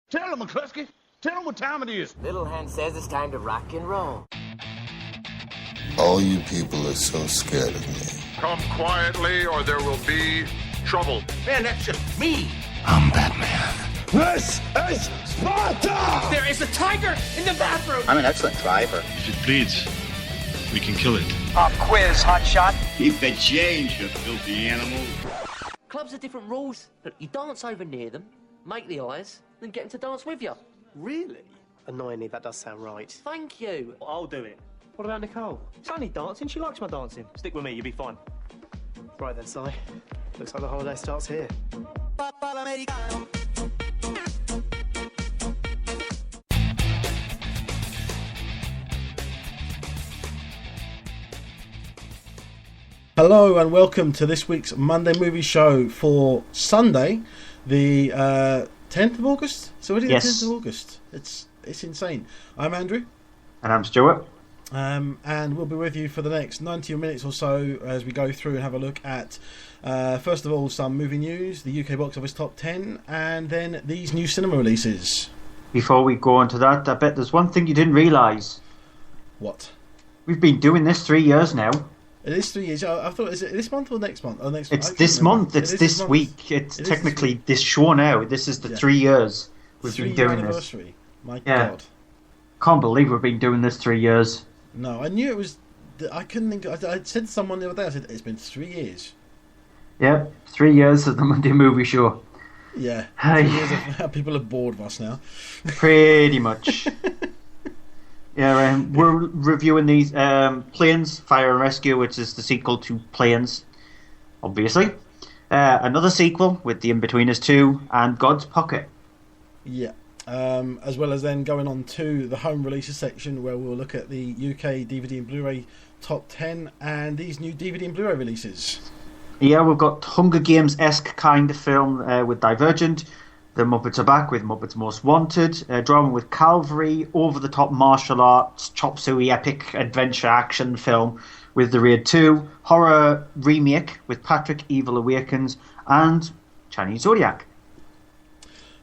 Tell him, McCluskey. Tell him what time it is. Little Hen says it's time to rock and roll. All you people are so scared of me. Come quietly or there will be trouble. Man, that's just me. I'm Batman. This is Sparta! There is a tiger in the bathroom! I'm an excellent driver. If it bleeds, we can kill it. Pop quiz, hotshot. Keep the change, you filthy animal. Clubs are different rules. Look, you dance over near them, make the eyes, then get them to dance with you. Really? Annoyingly, that does sound right. Thank you. I'll do it. What about Nicole? It's only dancing. She likes my dancing. Stick with me, you'll be fine. Right then, Si. Looks like the holiday starts here. Hello and welcome to this week's Monday Movie Show for Sunday, the 10th of August. So it is the 10th of August. It's insane. I'm Andrew. And I'm Stuart. And we'll be with you for the next 90 minutes or so as we go through and have a look at, first of all, some movie news, the UK box office top 10, and then these new cinema releases. Before we go on to that, I bet there's one thing you didn't realise. What? We've been doing this 3 years now. It is 3 years. I thought, is it this month or next month? It's this month. It's this week. It's technically this show now. This is the 3 years we've been doing this. My God. Can't believe we've been doing this 3 years. No, I knew it was. I couldn't think. I said to someone the other day. I said it's been 3 years. Yep, 3 years of the Monday Movie Show. Yeah, 3 years of people are bored of us now. Pretty much. Yeah, we're reviewing these Planes, Fire and Rescue, which is the sequel to Planes, obviously. Another sequel with The In-Betweeners 2 and God's Pocket. Yeah. As well as then going on to the home releases section where we'll look at the UK DVD and Blu-ray top 10 and these new DVD and Blu-ray releases. Yeah, we've got Hunger Games-esque kind of film with Divergent. The Muppets are back with Muppets Most Wanted. Drama with Calvary. Over-the-top martial arts, chop suey epic adventure action film with The Raid 2. Horror remake with Patrick Evil Awakens. And Chinese Zodiac.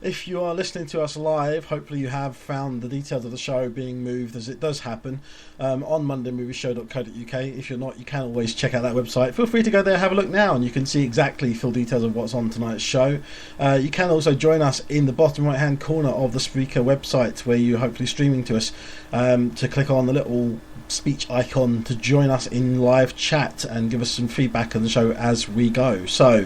If you are listening to us live, hopefully you have found the details of the show being moved, as it does happen, on mondaymovieshow.co.uk. If you're not, you can always check out that website. Feel free to go there, have a look now, and you can see exactly full details of what's on tonight's show. You can also join us in the bottom right-hand corner of the Spreaker website, where you're hopefully streaming to us, to click on the little speech icon to join us in live chat and give us some feedback on the show as we go. So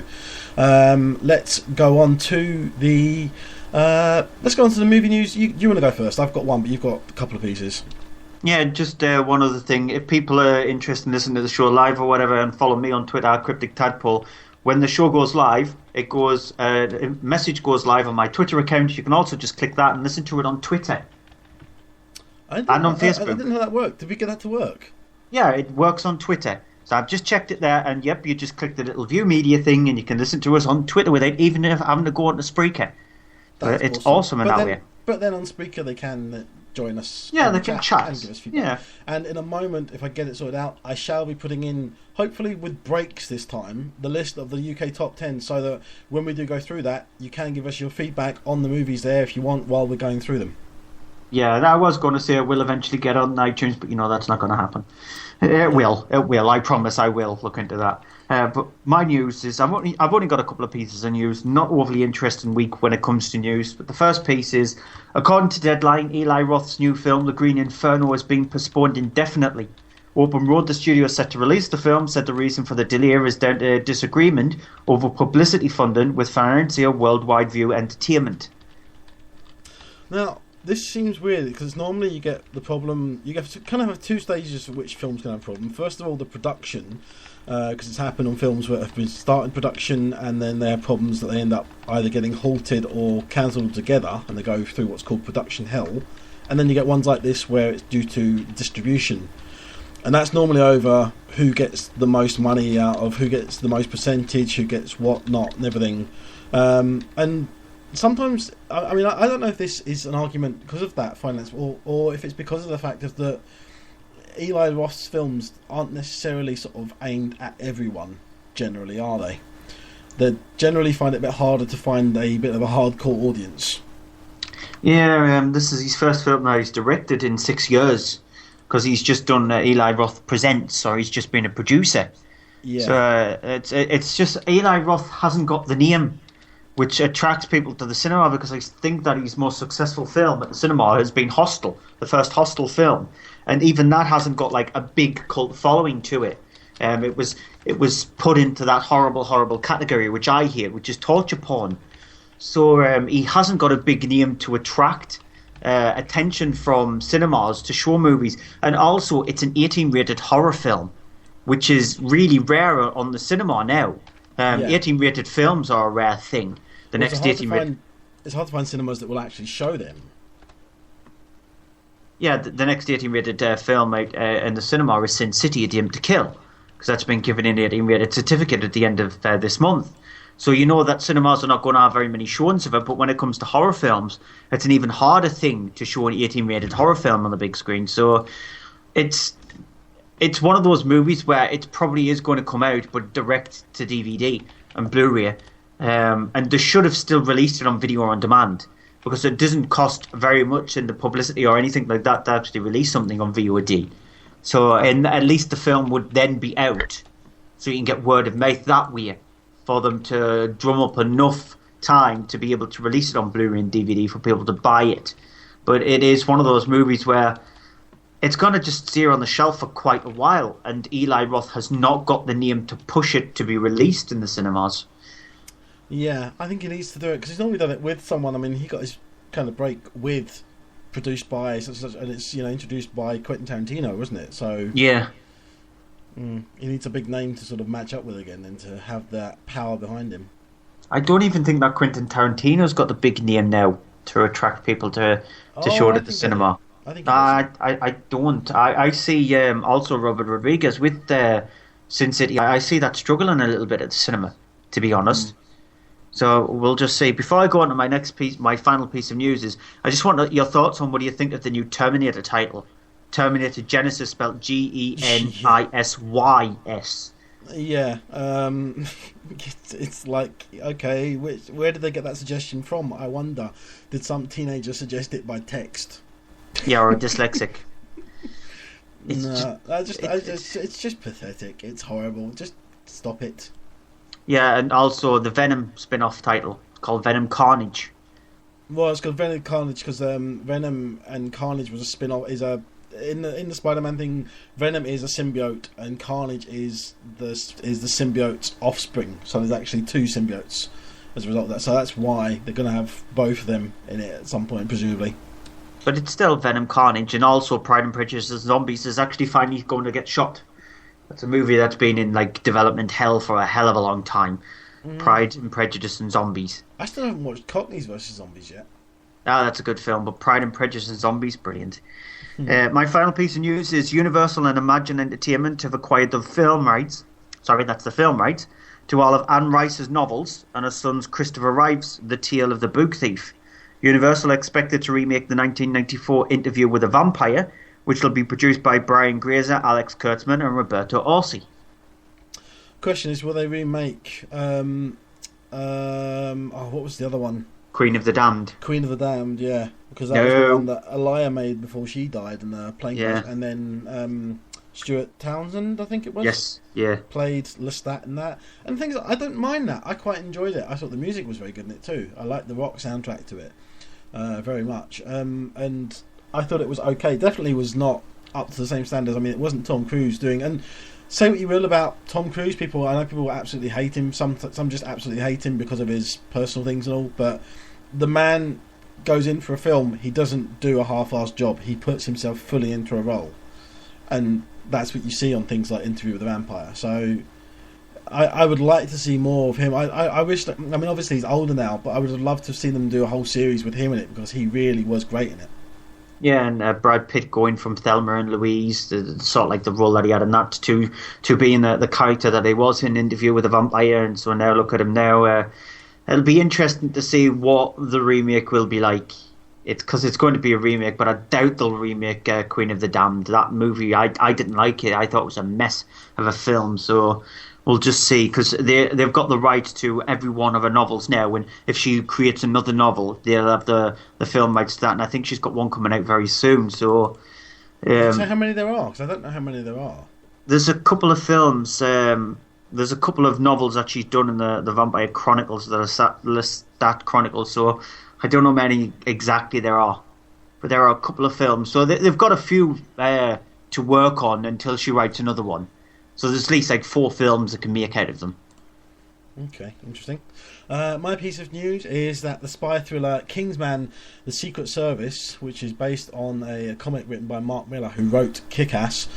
let's go on to the movie news. You want to go first? I've got one, but you've got a couple of pieces. Yeah, just one other thing. If people are interested in listening to the show live or whatever, and follow me on Twitter, Cryptic Tadpole, when the show goes live, it goes a message goes live on my Twitter account. You can also just click that and listen to it on Twitter. And on Facebook. I didn't know that worked. Did we get that to work? Yeah, it works on Twitter. So I've just checked it there, and yep, you just click the little view media thing, and you can listen to us on Twitter without even having to go on to Spreaker. It's awesome in that way. But then on Spreaker they can join us. Yeah, they can chat and give us feedback. Yeah. And in a moment, if I get it sorted out, I shall be putting in, hopefully with breaks this time, the list of the UK top 10, so that when we do go through that, you can give us your feedback on the movies there if you want while we're going through them. Yeah, I was going to say it will eventually get on iTunes, but that's not going to happen. It will. I promise I will look into that. But my news is I've only got a couple of pieces of news. Not overly interesting week when it comes to news. But the first piece is, according to Deadline, Eli Roth's new film, The Green Inferno, is being postponed indefinitely. Open Road, the studio set to release the film, said the reason for the delay is down to disagreement over publicity funding with financier Worldwide View Entertainment. Now, this seems weird because normally you get the problem. You get to kind of have two stages of which films can have a problem. First of all, the production, because it's happened on films that have been starting production and then they have problems that they end up either getting halted or cancelled altogether, and they go through what's called production hell. And then you get ones like this where it's due to distribution, and that's normally over who gets the most money out of, who gets the most percentage, who gets what not, and everything. And sometimes, I mean, I don't know if this is an argument because of that finance, or if it's because of the fact of that Eli Roth's films aren't necessarily sort of aimed at everyone, generally, are they? They generally find it a bit harder to find a bit of a hardcore audience. Yeah, this is his first film that he's directed in 6 years, because he's just done Eli Roth Presents, or he's just been a producer. Yeah. So it's just Eli Roth hasn't got the name, which attracts people to the cinema, because I think that his most successful film at the cinema has been Hostel, the first Hostel film, and even that hasn't got like a big cult following to it. It was put into that horrible category, which is torture porn. So he hasn't got a big name to attract attention from cinemas to show movies, and also it's an 18-rated horror film, which is really rare on the cinema now. 18-rated films are a rare thing. It's hard to find cinemas that will actually show them. Yeah, the next 18-rated film out in the cinema is Sin City: A Dame to Kill, because that's been given an 18-rated certificate at the end of this month. So you know that cinemas are not going to have very many showings of it, but when it comes to horror films, it's an even harder thing to show an 18-rated horror film on the big screen. So it's one of those movies where it probably is going to come out, but direct to DVD and Blu-ray. And they should have still released it on video on demand, because it doesn't cost very much in the publicity or anything like that to actually release something on VOD. So at least the film would then be out, so you can get word of mouth that way, for them to drum up enough time to be able to release it on Blu-ray and DVD for people to buy it. But it is one of those movies where it's going to just stay on the shelf for quite a while, and Eli Roth has not got the name to push it to be released in the cinemas. Yeah, I think he needs to do it, because he's normally done it with someone. I mean, he got his kind of break with produced by and it's introduced by Quentin Tarantino, wasn't it? So yeah. He needs a big name to sort of match up with again, and to have that power behind him. I don't even think that Quentin Tarantino's got the big name now to attract people to show it at the cinema. I don't. I see also Robert Rodriguez with Sin City. I see that struggling a little bit at the cinema, to be honest. So we'll just see. Before I go on to my final piece of news, is I just want your thoughts on what do you think of the new Terminator title. Terminator Genesis, spelled Genisys. Yeah, it's like, okay, where did they get that suggestion from? I wonder. Did some teenager suggest it by text? Yeah, or a dyslexic. It's just pathetic. It's horrible. Just stop it. Yeah, and also the Venom spin-off title called Venom Carnage. Well, it's called Venom Carnage because Venom and Carnage was a spin-off. In the Spider-Man thing, Venom is a symbiote and Carnage is the symbiote's offspring. So there's actually two symbiotes as a result of that. So that's why they're going to have both of them in it at some point, presumably. But it's still Venom Carnage, and also Pride and Prejudice and Zombies is actually finally going to get shot. It's a movie that's been in development hell for a hell of a long time. Pride and Prejudice and Zombies. I still haven't watched Cockneys vs Zombies yet. Ah, that's a good film, but Pride and Prejudice and Zombies, brilliant. My final piece of news is Universal and Imagine Entertainment have acquired the film rights. Sorry, that's the film rights to all of Anne Rice's novels and her son's Christopher Reeve's The Tale of the Book Thief. Universal expected to remake the 1994 Interview with a Vampire, which will be produced by Brian Grazer, Alex Kurtzman, and Roberto Orsi. Question is, will they remake? What was the other one? Queen of the Damned. Queen of the Damned, yeah, because that was the one that Elia made before she died in the plane crash, and then Stuart Townsend, I think it was. Yes, yeah. Played Lestat in that, and things. I don't mind that. I quite enjoyed it. I thought the music was very good in it too. I liked the rock soundtrack to it very much, and I thought it was okay. Definitely was not up to the same standards. I mean, it wasn't Tom Cruise doing. And say what you will about Tom Cruise, I know people absolutely hate him. Some just absolutely hate him because of his personal things and all. But the man goes in for a film. He doesn't do a half-assed job. He puts himself fully into a role, and that's what you see on things like Interview with the Vampire. So I would like to see more of him. I wish that, I mean, obviously he's older now, but I would have loved to have seen them do a whole series with him in it, because he really was great in it. Yeah, and Brad Pitt going from Thelma and Louise, sort of like the role that he had in that, to being the character that he was in Interview with a Vampire, and so now look at him now. It'll be interesting to see what the remake will be like. Because it's going to be a remake, but I doubt they'll remake Queen of the Damned. That movie, I didn't like it. I thought it was a mess of a film. So we'll just see, because they've got the rights to every one of her novels now, and if she creates another novel, they'll have the film rights to that, and I think she's got one coming out very soon, so... Say how many there are, because I don't know how many there are. There's a couple of films, there's a couple of novels that she's done in the Vampire Chronicles that are Stat Chronicles, so I don't know how many exactly there are, but there are a couple of films, so they've got a few to work on until she writes another one. So there's at least like 4 films that can make out of them. Okay, interesting. My piece of news is that the spy thriller Kingsman: The Secret Service, which is based on a comic written by Mark Millar, who wrote Kick-Ass,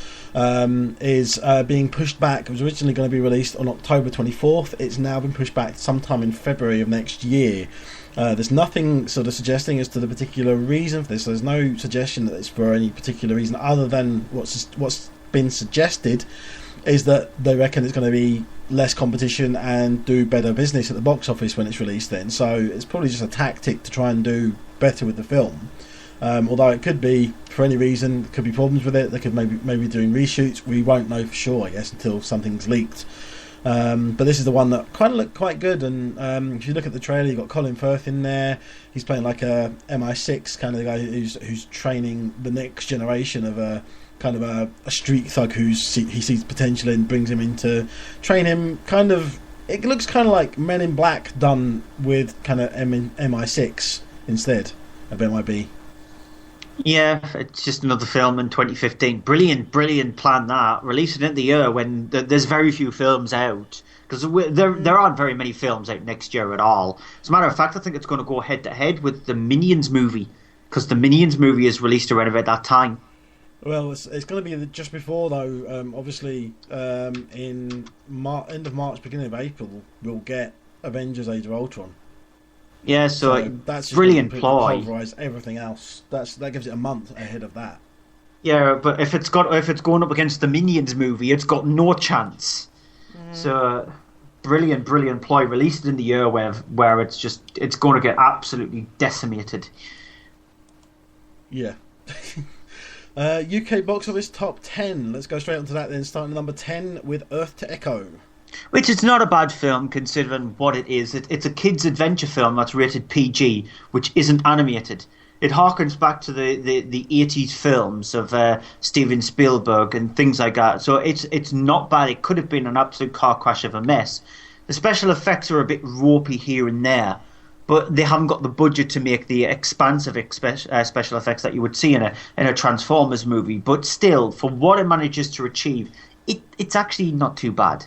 is being pushed back. It was originally going to be released on October 24th. It's now been pushed back sometime in February of next year. There's nothing sort of suggesting as to the particular reason for this. There's no suggestion that it's for any particular reason other than what's been suggested is that they reckon it's going to be less competition and do better business at the box office when it's released then. So it's probably just a tactic to try and do better with the film. Although it could be, for any reason, there could be problems with it. They could maybe doing reshoots. We won't know for sure, I guess, until something's leaked. But this is the one that kind of looked quite good, and if you look at the trailer, you've got Colin Firth in there. He's playing like a MI6 kind of guy who's training the next generation of a kind of a street thug he sees potential in, brings him in to train him. Kind of, it looks kind of like Men in Black done with kind of MI6 instead of MIB. Yeah, it's just another film in 2015. Brilliant plan that. Releasing it in the year when there's very few films out. Because there aren't very many films out next year at all. As a matter of fact, I think it's going to go head-to-head with the Minions movie. Because the Minions movie is released around about that time. Well, it's going to be just before, though. Obviously, in end of March, beginning of April, we'll get Avengers: Age of Ultron. Yeah, so that's brilliant ploy. Pulverize everything else. That gives it a month ahead of that. Yeah, but if it's going up against the Minions movie, it's got no chance. So brilliant ploy. Released in the year where it's going to get absolutely decimated. Yeah. UK box office top 10. Let's go straight onto that then. Starting at number 10 with Earth to Echo. Which is not a bad film considering what it is. It's a kids' adventure film that's rated PG, which isn't animated. It harkens back to the 80s films of Steven Spielberg and things like that. So it's not bad. It could have been an absolute car crash of a mess. The special effects are a bit ropey here and there, but they haven't got the budget to make the expansive special effects that you would see in a Transformers movie. But still, for what it manages to achieve, it's actually not too bad.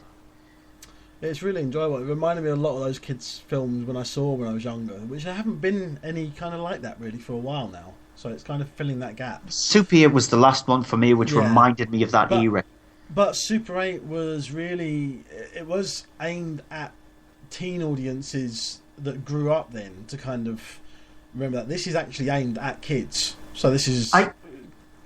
It's really enjoyable. It reminded me a lot of those kids' films when I was younger, which there haven't been any kind of like that really for a while now. So it's kind of filling that gap. Super 8 was the last one for me, which reminded me of that era. But Super 8 was really... It was aimed at teen audiences that grew up then to kind of remember that. This is actually aimed at kids. So this is...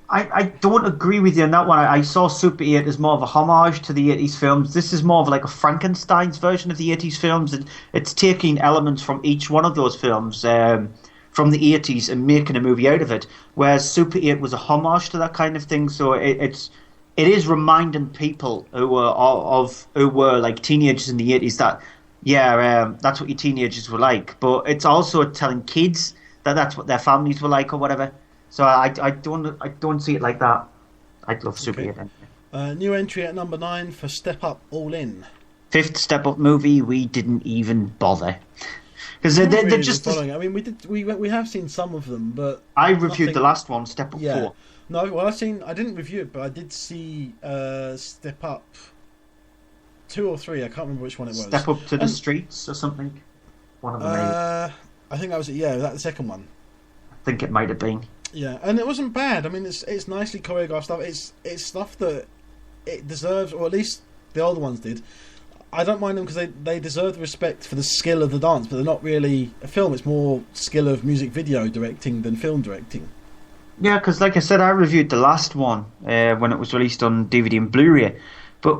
I don't agree with you on that one. I saw Super 8 as more of a homage to the 80s films. This is more of like a Frankenstein's version of the 80s films. It's taking elements from each one of those films from the 80s and making a movie out of it. Whereas Super 8 was a homage to that kind of thing. So it is reminding people who were like teenagers in the 80s that that's what your teenagers were like. But it's also telling kids that that's what their families were like or whatever. So I don't see it like that. I'd love Super 8. New entry at number 9 for Step Up All In. 5th Step Up movie, we didn't even bother. Because they're just... Following. I mean, we have seen some of them, but... I reviewed the last one, Step Up 4. No, well, I didn't review it, but I did see Step Up 2 or 3, I can't remember which one it was. Step Up to the Streets or something? One of them. I think that was it, was that the second one? I think it might have been. Yeah, and it wasn't bad. I mean, it's nicely choreographed stuff. It's stuff that it deserves, or at least the older ones did. I don't mind them because they deserve the respect for the skill of the dance, but they're not really a film. It's more skill of music video directing than film directing. Yeah, because like I said, I reviewed the last one when it was released on DVD and Blu-ray, but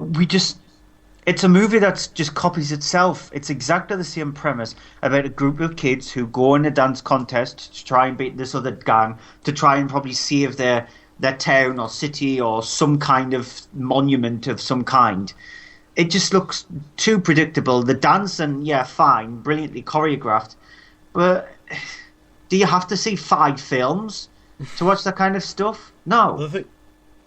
it's a movie that just copies itself. It's exactly the same premise about a group of kids who go in a dance contest to try and beat this other gang, to try and probably save their town or city or some kind of monument of some kind. it just looks too predictable. The dancing, yeah, fine, brilliantly choreographed, but do you have to see 5 films to watch that kind of stuff? No.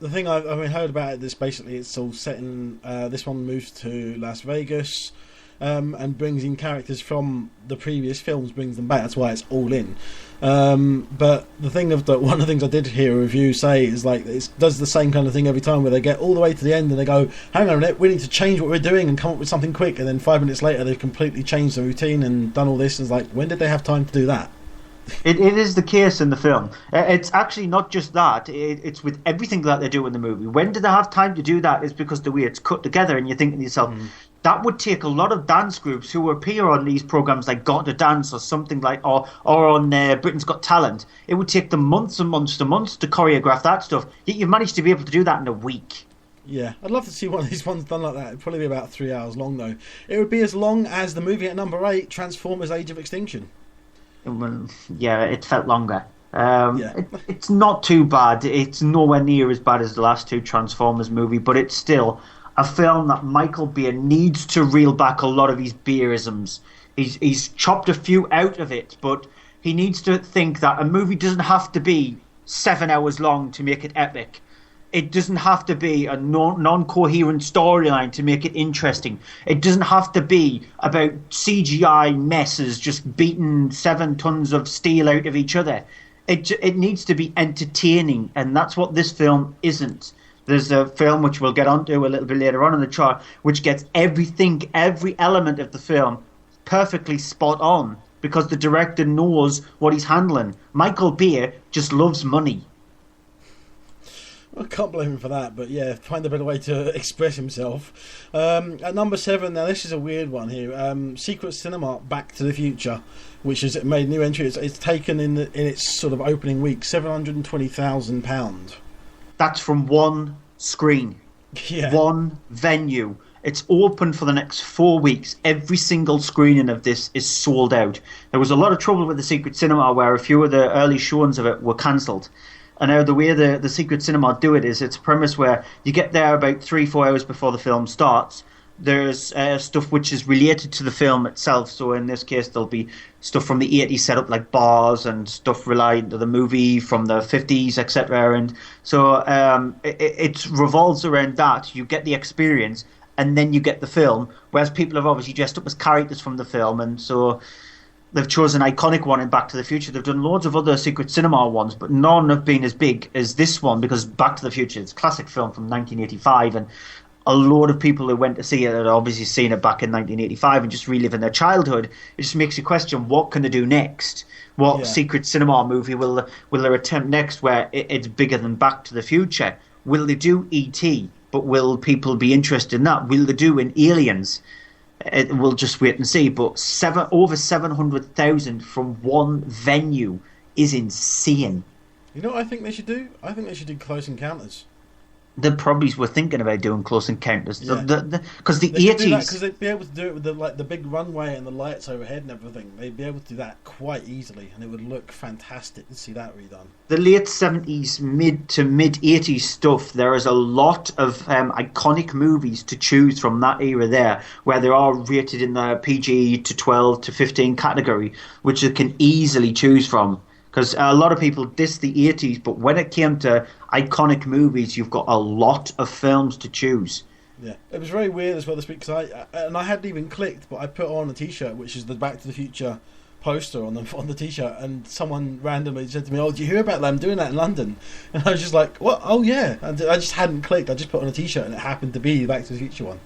The thing I've heard about it is basically it's all set in. This one moves to Las Vegas, and brings in characters from the previous films, brings them back. That's why it's all in. But the thing one of the things I did hear a review say is like it does the same kind of thing every time, where they get all the way to the end and they go, "Hang on a minute, we need to change what we're doing and come up with something quick." And then 5 minutes later, they've completely changed the routine and done all this. And it's like, when did they have time to do that? It is the case in the film. It's actually not just that. It's with everything that they do in the movie. When do they have time to do that? Is because the way it's cut together, and you're thinking to yourself, that would take a lot of dance groups who appear on these programs like Got to Dance or something like, or on Britain's Got Talent. It would take them months and months and months to choreograph that stuff. Yet you've managed to be able to do that in a week. Yeah, I'd love to see one of these ones done like that. It'd probably be about 3 hours long, though. It would be as long as the movie at number 8, Transformers: Age of Extinction. Well, yeah, it felt longer. It's not too bad. It's nowhere near as bad as the last 2 Transformers movie, but it's still a film that Michael Bay needs to reel back a lot of his Bayisms. He's chopped a few out of it, but he needs to think that a movie doesn't have to be 7 hours long to make it epic. It doesn't have to be a non-coherent storyline to make it interesting. It doesn't have to be about CGI messes just beating 7 tons of steel out of each other. It needs to be entertaining, and that's what this film isn't. There's a film which we'll get onto a little bit later on in the chart, which gets everything, every element of the film perfectly spot on, because the director knows what he's handling. Michael Bay just loves money. I can't blame him for that, but yeah, find a better way to express himself. At number 7, now this is a weird one here. Secret Cinema: Back to the Future, which has made a new entry. It's taken in its sort of opening week £720,000. That's from one screen, one venue. It's open for the next 4 weeks. Every single screening of this is sold out. There was a lot of trouble with the Secret Cinema, where a few of the early showings of it were cancelled. And now the way the Secret Cinema do it is it's a premise where you get there about 3-4 hours before the film starts. There's stuff which is related to the film itself. So in this case, there'll be stuff from the 80s set up like bars, and stuff related to the movie from the 50s, etc. And so it revolves around that. You get the experience, and then you get the film. Whereas people have obviously dressed up as characters from the film, and so they've chosen an iconic one in Back to the Future. They've done loads of other Secret Cinema ones, but none have been as big as this one, because Back to the Future is a classic film from 1985, and a lot of people who went to see it had obviously seen it back in 1985 and just reliving their childhood. It just makes you question, what can they do next? What Secret Cinema movie will they attempt next where it's bigger than Back to the Future? Will they do E.T., but will people be interested in that? Will they do an Aliens? We'll just wait and see. But over 700,000 from one venue is insane. You know what I think they should do? I think they should do Close Encounters. They probably were thinking about doing Close Encounters, because the 80s. Because they'd be able to do it with the big runway and the lights overhead and everything. They'd be able to do that quite easily, and it would look fantastic to see that redone. The late 70s, mid to mid 80s stuff. There is a lot of iconic movies to choose from that era there, where they are rated in the PG to 12 to 15 category, which you can easily choose from. Because a lot of people diss the 80s, but when it came to iconic movies, you've got a lot of films to choose. Yeah, it was very weird as well this week, because I hadn't even clicked, but I put on a T-shirt, which is the Back to the Future poster on the T-shirt, and someone randomly said to me, "Oh, do you hear about that? I'm doing that in London." And I was just like, "What? Oh yeah!" And I just hadn't clicked. I just put on a T-shirt, and it happened to be the Back to the Future one.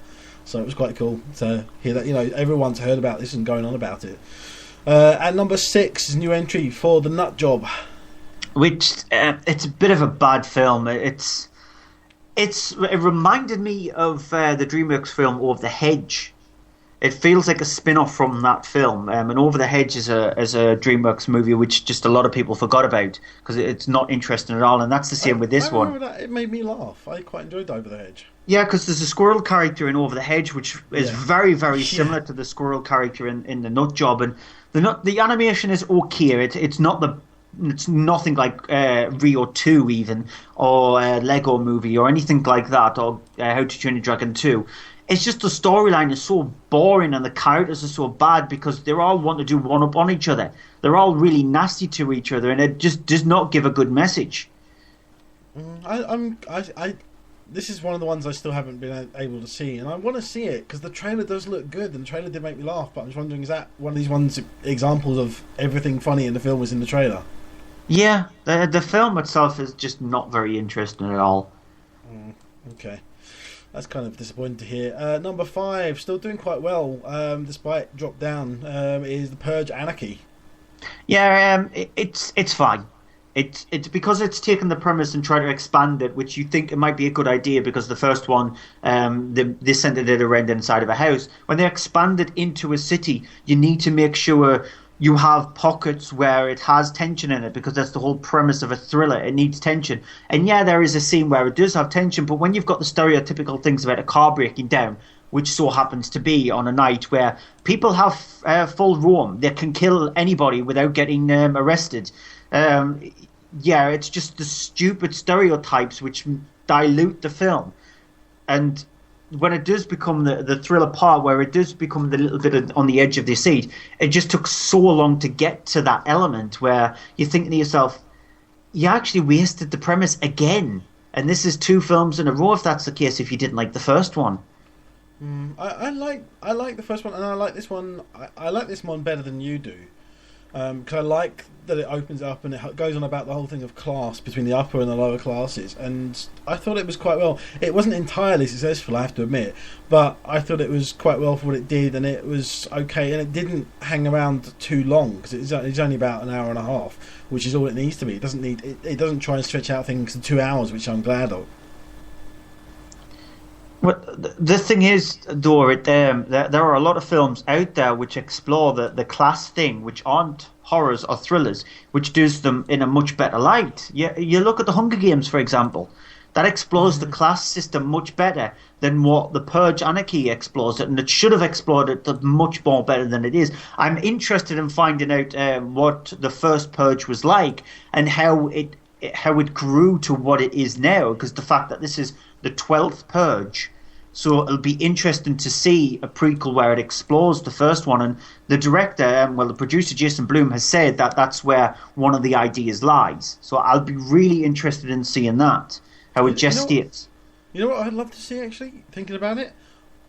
So it was quite cool to hear that. You know, everyone's heard about this and going on about it. At number 6 is new entry for The Nut Job, which it's a bit of a bad film. It reminded me of the DreamWorks film Over the Hedge. It feels like a spin-off from that film, and Over the Hedge is a DreamWorks movie which just a lot of people forgot about because it's not interesting at all, and that's the same with this one. That. It made me laugh. I quite enjoyed Over the Hedge. Yeah, because there's a squirrel character in Over the Hedge which is very, very similar to the squirrel character in The Nut Job, and the animation is okay. It's nothing like Rio 2 even, or Lego Movie or anything like that, or How to Train Your Dragon 2. it's just the storyline is so boring and the characters are so bad because they all want to do one up on each other. They're all really nasty to each other, and it just does not give a good message. This is one of the ones I still haven't been able to see, and I want to see it because the trailer does look good, and the trailer did make me laugh. But I'm just wondering, is that one of these examples of everything funny in the film was in the trailer? Yeah, the film itself is just not very interesting at all. Okay. That's kind of disappointing to hear. Number 5, still doing quite well, despite drop down, is The Purge Anarchy. Yeah, it's fine. It's because it's taken the premise and tried to expand it, which you think it might be a good idea because the first one, they centered it around inside of a house. When they expand it into a city, you need to make sure you have pockets where it has tension in it because that's the whole premise of a thriller. It needs tension. And yeah, there is a scene where it does have tension, but when you've got the stereotypical things about a car breaking down, which so happens to be on a night where people have full roam, they can kill anybody without getting arrested. Yeah, it's just the stupid stereotypes which dilute the film. And when it does become the thriller part where it does become the little bit on the edge of the seat, it just took so long to get to that element where you think to yourself, you actually wasted the premise again. And this is 2 films in a row if that's the case, if you didn't like the first one. I like the first one, and I like this one. I like this one better than you do, because I like that it opens up and it goes on about the whole thing of class between the upper and the lower classes, and I thought it was quite well. It wasn't entirely successful, I have to admit, but I thought it was quite well for what it did, and it was okay, and it didn't hang around too long because it's only about an hour and a half, which is all it needs to be. It doesn't try and stretch out things to 2 hours, which I'm glad of. Well, the thing is, though, there are a lot of films out there which explore the class thing, which aren't horrors or thrillers, which does them in a much better light. You look at The Hunger Games, for example. That explores the class system much better than what The Purge Anarchy explores it, and it should have explored it much more better than it is. I'm interested in finding out what the first Purge was like and how it grew to what it is now, because the fact that this is the 12th Purge. So it'll be interesting to see a prequel where it explores the first one. And the director, the producer Jason Blum has said that that's where one of the ideas lies. So I'll be really interested in seeing that, how it gestates. You know what I'd love to see, actually, thinking about it?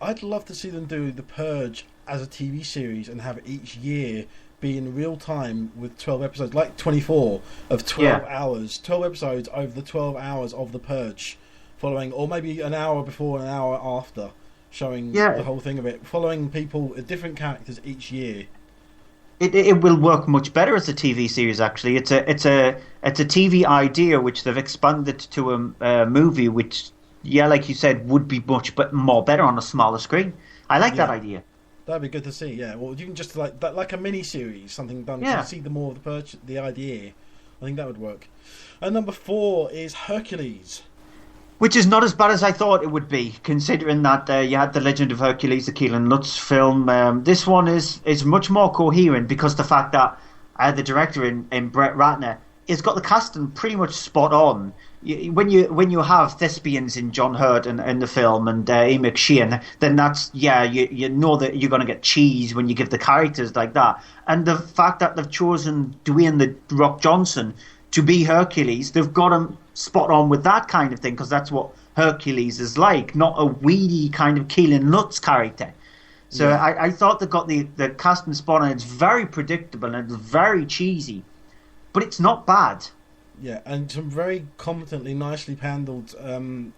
I'd love to see them do The Purge as a TV series and have each year be in real time with 12 episodes, like 24 of 12 hours. 12 episodes over the 12 hours of The Purge. Following, or maybe an hour before and an hour after, showing the whole thing of it, following people, different characters each year. It will work much better as a TV series. Actually, it's a TV idea which they've expanded to a movie, which, like you said, would be much more better on a smaller screen. I like that idea. That'd be good to see. Yeah, well, you can just like a mini series, something done to see the more of the idea. I think that would work. And number 4 is Hercules. Which is not as bad as I thought it would be, considering that you had The Legend of Hercules, the Keelan Lutz film. This one is much more coherent because the fact that the director in Brett Ratner has got the casting pretty much spot on. When you have thespians in John Hurt and the film and Ian McShane, then that's you know that you're going to get cheese when you give the characters like that. And the fact that they've chosen Dwayne The Rock Johnson to be Hercules, they've got him spot on with that kind of thing because that's what Hercules is like, not a weedy kind of Keelan Lutz character. So I thought they got the casting spot on. It's very predictable and it's very cheesy, but it's not bad. Yeah, and some very competently, nicely handled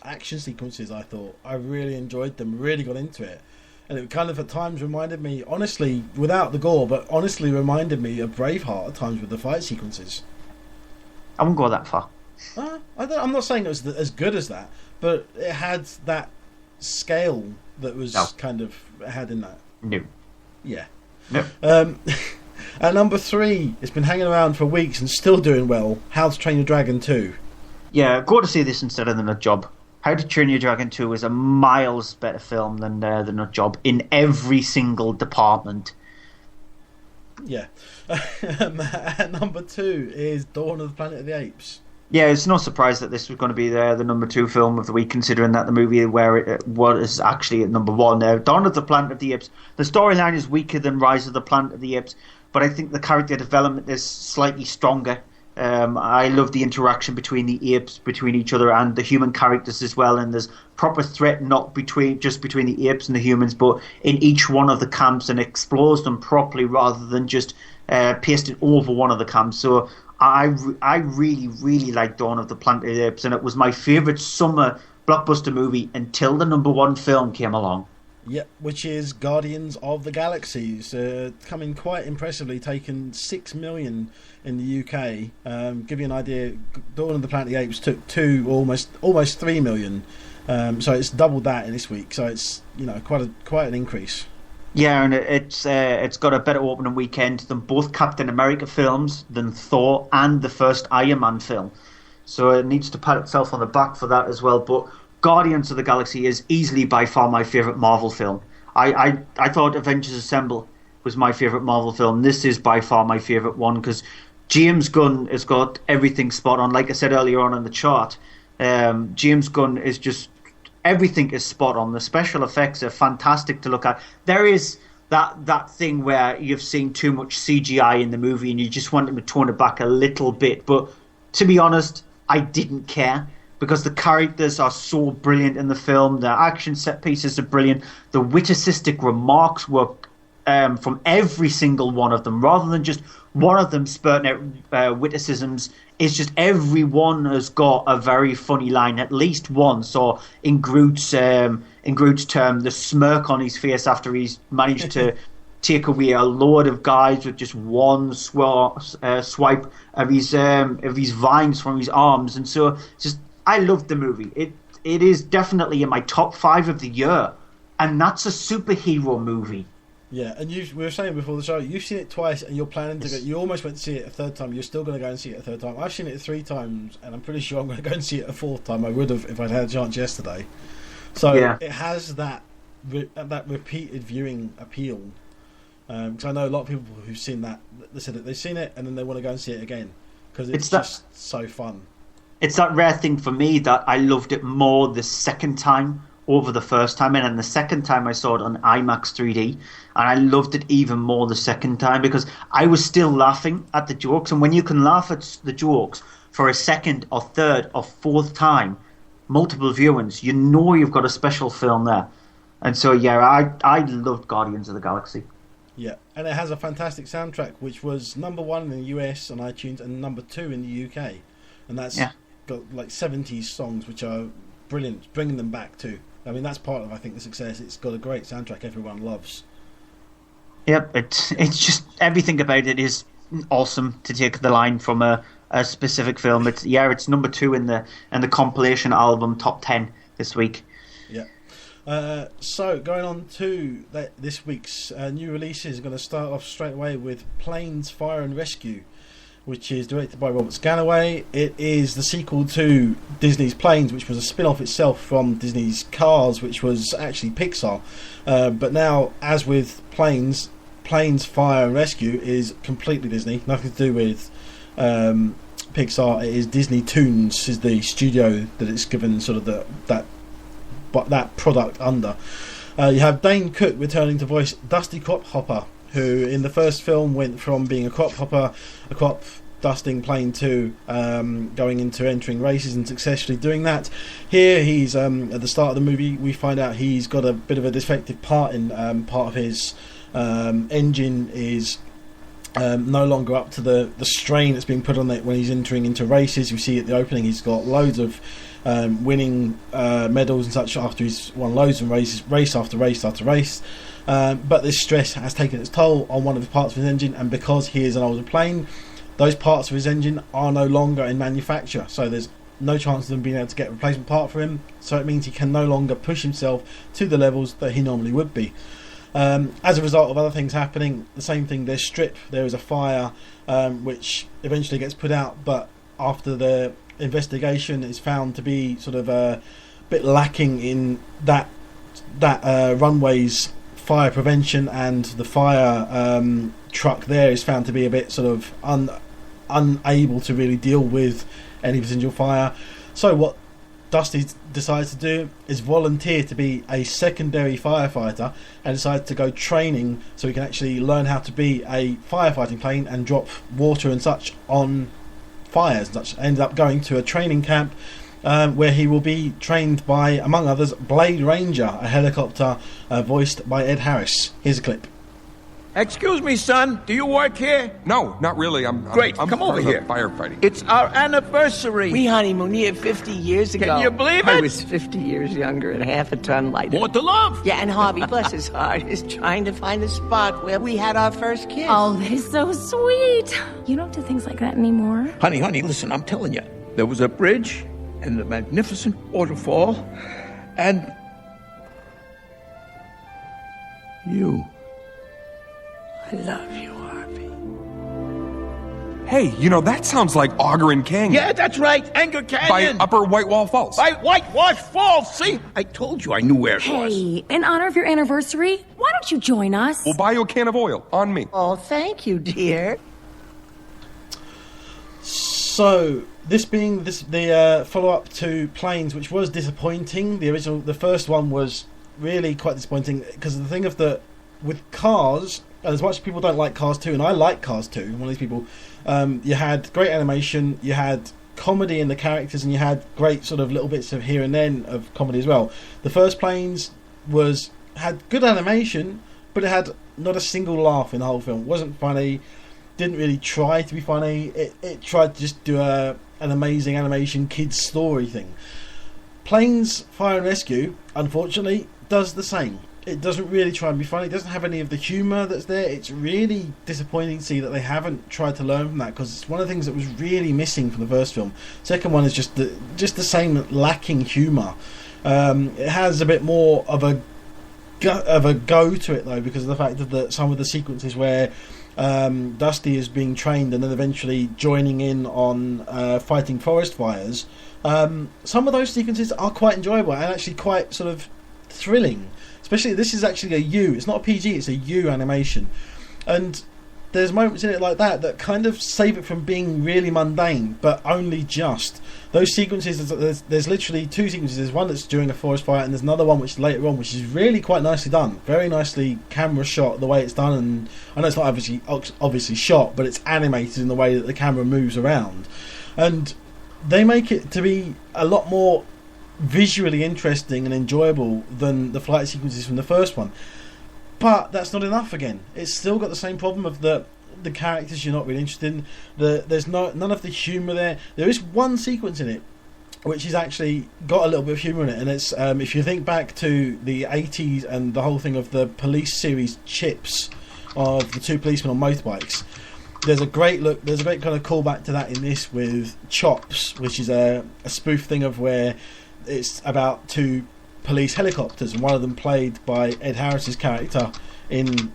action sequences. I thought I really enjoyed them, really got into it, and it kind of at times reminded me, honestly, without the gore, but honestly reminded me of Braveheart at times with the fight sequences. I won't go that far. I'm not saying it was as good as that, but it had that scale that was kind of had in that. No. Yeah. No. At number 3, it's been hanging around for weeks and still doing well. How to Train Your Dragon 2. Yeah, go to see this instead of The Nut Job. How to Train Your Dragon 2 is a miles better film than The Nut Job in every single department. Yeah. At number 2 is Dawn of the Planet of the Apes. Yeah, it's no surprise that this was going to be the number 2 film of the week, considering that the movie where it was actually at number 1 there. Dawn of the Planet of the Apes. The storyline is weaker than Rise of the Planet of the Apes, but I think the character development is slightly stronger. I love the interaction between the apes, between each other, and the human characters as well. And there's proper threat not just between the apes and the humans, but in each one of the camps, and explores them properly rather than just pasting over one of the camps. So I really, really like Dawn of the Planet of the Apes, and it was my favourite summer blockbuster movie until the number 1 film came along. Yep, which is Guardians of the Galaxies, coming quite impressively, taken 6 million in the UK. Give you an idea, Dawn of the Planet of the Apes took almost 3 million, so it's doubled that in this week. So it's quite an increase. Yeah, and it's got a better opening weekend than both Captain America films, than Thor, and the first Iron Man film. So it needs to pat itself on the back for that as well. But Guardians of the Galaxy is easily by far my favourite Marvel film. I thought Avengers Assemble was my favourite Marvel film. This is by far my favourite one because James Gunn has got everything spot on. Like I said earlier on in the chart, James Gunn is just... everything is spot on. The special effects are fantastic to look at. There is that thing where you've seen too much CGI in the movie and you just want them to tone it back a little bit. But to be honest, I didn't care, because the characters are so brilliant in the film. The action set pieces are brilliant. The witticistic remarks were from every single one of them, rather than just one of them spurting out witticisms. It's just everyone has got a very funny line, at least one. So in Groot's term, the smirk on his face after he's managed to take away a load of guys with just one swipe of his vines from his arms, and so just I loved the movie. It is definitely in my top 5 of the year, and that's a superhero movie. Yeah, and we were saying before the show, you've seen it twice, and you're planning to go. You almost went to see it a third time. You're still going to go and see it a third time. I've seen it 3 times, and I'm pretty sure I'm going to go and see it a 4th time. I would have if I'd had a chance yesterday. So It has that repeated viewing appeal. Because I know a lot of people who've seen that. They said that they've seen it and then they want to go and see it again because it's just so fun. It's that rare thing for me that I loved it more the second time over the first time, and then the second time I saw it on IMAX 3D, and I loved it even more the second time because I was still laughing at the jokes. And when you can laugh at the jokes for a second or third or fourth time, multiple viewings, you know you've got a special film there. And so I loved Guardians of the Galaxy. Yeah, and it has a fantastic soundtrack, which was number 1 in the US on iTunes and number 2 in the UK, and that's got like 70s songs, which are brilliant, bringing them back too. I mean, that's part of, I think, the success. It's got a great soundtrack everyone loves. Yep, it's just everything about it is awesome. To take the line from a specific film, it's number 2 in the compilation album top 10 this week. Yeah. So going on to this week's new releases, going to start off straight away with Planes, Fire and Rescue, which is directed by Robert Scalloway. It is the sequel to Disney's Planes, which was a spin-off itself from Disney's Cars, which was actually Pixar. But now, as with Planes, Fire and Rescue is completely Disney, nothing to do with Pixar. It is Disney Toons is the studio that it's given sort of that product under. You have Dane Cook returning to voice Dusty Crop Hopper, who in the first film went from being a crop hopper, a crop dusting plane, to going into entering races and successfully doing that. Here he's at the start of the movie we find out he's got a bit of a defective part in part of his engine is no longer up to the strain that's being put on it when he's entering into races. You see at the opening he's got loads of winning medals and such after he's won loads of race after race after race. But this stress has taken its toll on one of the parts of his engine, and because he is an older plane, those parts of his engine are no longer in manufacture, so there's no chance of them being able to get a replacement part for him, so it means he can no longer push himself to the levels that he normally would be. As a result of other things happening, the same thing, there's strip, there is a fire which eventually gets put out, but after the investigation it's found to be sort of a bit lacking in that runway's fire prevention, and the fire truck there is found to be a bit sort of unable to really deal with any residual fire. So what Dusty decides to do is volunteer to be a secondary firefighter and decides to go training so he can actually learn how to be a firefighting plane and drop water and such on fires and such. Ended up going to a training camp where he will be trained by, among others, Blade Ranger, a helicopter voiced by Ed Harris. Here's a clip. Excuse me, son. Do you work here? No, not really. I'm Great. Come over here. Firefighting. It's our anniversary. We honeymooned here 50 years ago. Can you believe it? I was 50 years younger and half a ton lighter. More to love. Yeah, and Harvey, bless his heart, is trying to find the spot where we had our first kiss. Oh, that is so sweet. You don't do things like that anymore. Honey, listen, I'm telling you. There was a bridge and a magnificent waterfall and you. I love you, Harvey. Hey, that sounds like Augerin Canyon. Yeah, that's right. Anger Canyon. By Upper Whitewall Falls. By Whitewash Falls. See? I told you I knew where it was. Hey, in honor of your anniversary, why don't you join us? We'll buy you a can of oil. On me. Oh, thank you, dear. So, this being the follow-up to Planes, which was disappointing. The first one was really quite disappointing because of the thing with Cars, as much as people don't like Cars 2, and I like Cars 2, I'm one of these people, you had great animation, you had comedy in the characters, and you had great sort of little bits of here and then of comedy as well. The first Planes had good animation, but it had not a single laugh in the whole film. It wasn't funny, didn't really try to be funny, it tried to just do an amazing animation kids story thing. Planes Fire and Rescue, unfortunately, does the same. It doesn't really try and be funny. It doesn't have any of the humour that's there. It's really disappointing to see that they haven't tried to learn from that, because it's one of the things that was really missing from the first film. Second one is just the same lacking humour. It has a bit more of a go to it though, because of the fact that some of the sequences where Dusty is being trained and then eventually joining in on fighting forest fires, some of those sequences are quite enjoyable and actually quite sort of thrilling. Especially, this is actually a U. It's not a PG, it's a U animation. And there's moments in it like that kind of save it from being really mundane, but only just. Those sequences, there's literally two sequences. There's one that's during a forest fire, and there's another one which is later on, which is really quite nicely done. Very nicely camera shot, the way it's done. And I know it's not obviously shot, but it's animated in the way that the camera moves around. And they make it to be a lot more visually interesting and enjoyable than the flight sequences from the first one, but that's not enough. Again, it's still got the same problem of the characters you're not really interested in. There's none of the humour there. There is one sequence in it which has actually got a little bit of humour in it, and it's if you think back to the 80s and the whole thing of the police series Chips, of the two policemen on motorbikes. There's a great kind of callback to that in this with Chops, which is a spoof thing of where it's about two police helicopters, and one of them played by Ed Harris's character in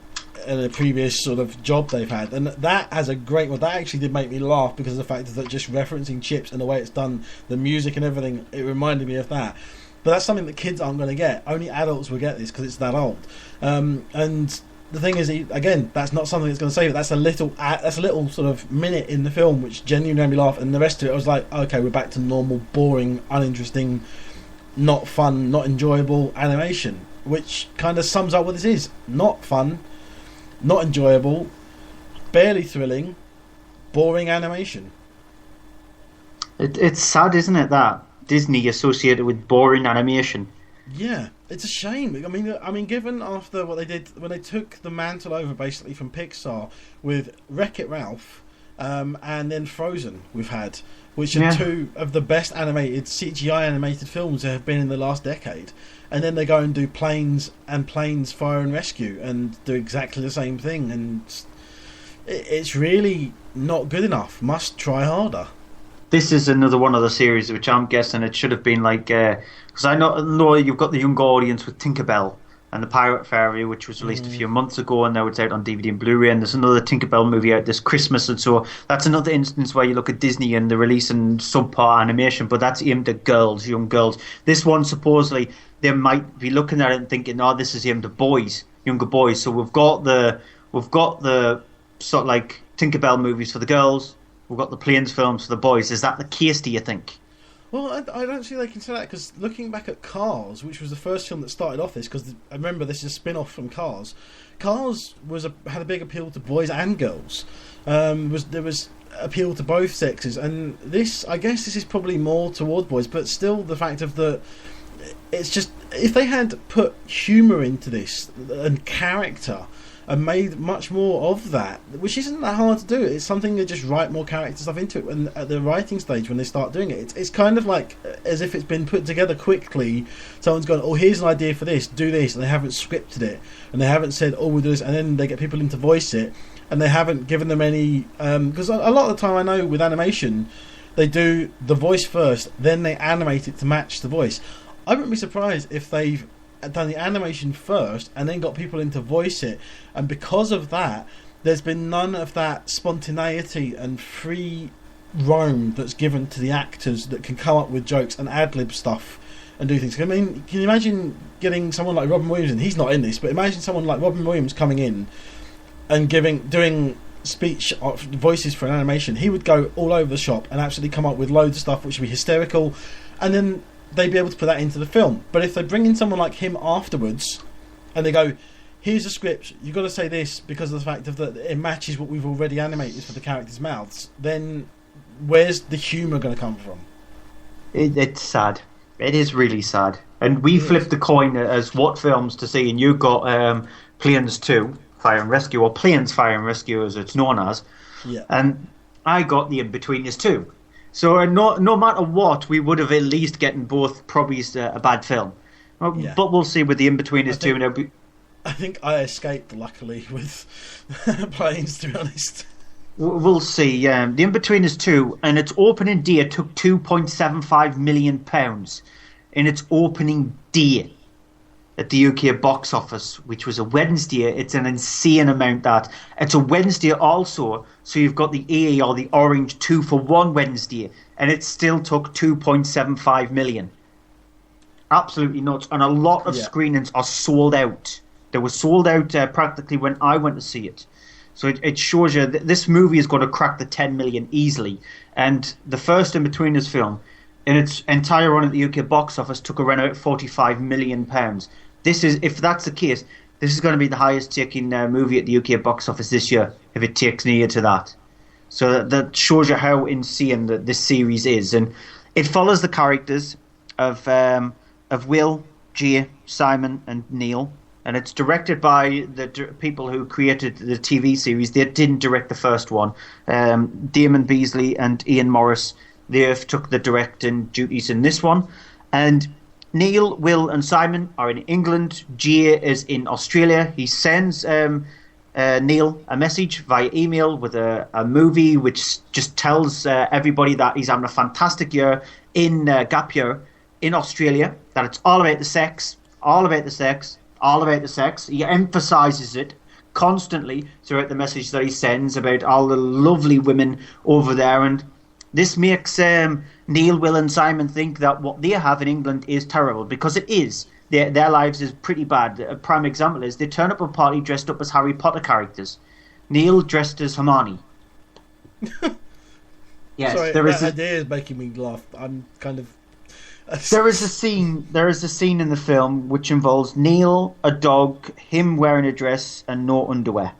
a previous sort of job they've had, and that has a great one. That actually did make me laugh because of the fact that just referencing Chips and the way it's done, the music and everything, it reminded me of that. But that's something that kids aren't going to get. Only adults will get this because it's that old. And the thing is, again, that's not something that's going to save it. That's a little sort of minute in the film which genuinely made me laugh, and the rest of it I was like, okay, we're back to normal, boring, uninteresting, not fun, not enjoyable animation, which kind of sums up what this is. Not fun, not enjoyable, barely thrilling, boring animation. It's sad, isn't it, that Disney associated with boring animation? Yeah, it's a shame. I mean, given after what they did when they took the mantle over basically from Pixar with Wreck-It Ralph, and then Frozen, we've had, which are two of the best animated CGI animated films that have been in the last decade, and then they go and do Planes Fire and Rescue and do exactly the same thing, and it's really not good enough. Must try harder. This is another one of the series which I'm guessing it should have been like, because I know you've got the younger audience with Tinkerbell and the Pirate Fairy, which was released a few months ago, and now it's out on DVD and Blu-ray, and there's another Tinkerbell movie out this Christmas, and so that's another instance where you look at Disney and they're releasing subpar animation, but that's aimed at girls, young girls. This one, supposedly, they might be looking at it and thinking, oh, this is aimed at boys, younger boys, so we've got the sort of like Tinkerbell movies for the girls, We've got the Planes films for the boys. Is that the case, do you think? Well, I don't see they can say that, because looking back at Cars, which was the first film that started off this, because I remember this is a spin-off from Cars. Cars had a big appeal to boys and girls. There was appeal to both sexes, and I guess this is probably more toward boys, but still the fact of it's just, if they had put humour into this and character and made much more of that, which isn't that hard to do. It's something to just write more character stuff into it. And at the writing stage, when they start doing it, it's kind of like as if it's been put together quickly. Someone's gone, oh, here's an idea for this, do this, and they haven't scripted it, and they haven't said, oh, we'll do this, and then they get people in to voice it, and they haven't given them any. Because a lot of the time, I know with animation, they do the voice first, then they animate it to match the voice. I wouldn't be surprised if they've done the animation first and then got people in to voice it, and because of that there's been none of that spontaneity and free roam that's given to the actors that can come up with jokes and ad-lib stuff and do things. I mean, can you imagine getting someone like Robin Williams in? He's not in this, but imagine someone like Robin Williams coming in and doing speech voices for an animation. He would go all over the shop and absolutely come up with loads of stuff which would be hysterical, and then they'd be able to put that into the film. But if they bring in someone like him afterwards and they go, here's a script, you've got to say this because of the fact that it matches what we've already animated for the characters' mouths, then where's the humour going to come from? It's sad. It is really sad. And we flipped the coin as what films to see, and you got Planes 2, Fire and Rescue, or Planes Fire and Rescue as it's known as. Yeah. And I got The In-Betweeners 2. So no matter what, we would have at least gotten both probably a bad film. Yeah. But we'll see with The In-Betweeners 2. I think I escaped, luckily, with Planes, to be honest. We'll see. The In-Betweeners 2, and its opening day took £2.75 million in its opening day at the UK box office, which was a Wednesday. It's an insane amount that. It's a Wednesday also, so you've got the AA or the Orange 2-for-1 Wednesday, and it still took 2.75 million. Absolutely nuts. And a lot of screenings are sold out. They were sold out practically when I went to see it. So it shows you that this movie is going to crack the 10 million easily. And the first In-Betweeners film, in its entire run at the UK box office, took around about £45 million. This is, if that's the case, this is going to be the highest taking movie at the UK box office this year, if it takes near to that. So that shows you how insane this series is. And it follows the characters of Will, Jay, Simon and Neil. And it's directed by the people who created the TV series. They didn't direct the first one. Damon Beasley and Ian Morris, they took the directing duties in this one. And Neil, Will and Simon are in England. Jay is in Australia. He sends Neil a message via email with a movie which just tells everybody that he's having a fantastic year in gap year in Australia, that it's all about the sex, all about the sex, all about the sex. He emphasises it constantly throughout the message that he sends about all the lovely women over there, and this makes Neil, Will and Simon think that what they have in England is terrible, because it is. Their lives is pretty bad. A prime example is they turn up a party dressed up as Harry Potter characters. Neil dressed as Hermione. Yes, sorry, there is that idea is making me laugh. I'm kind of... There is a scene in the film which involves Neil, a dog, him wearing a dress and no underwear.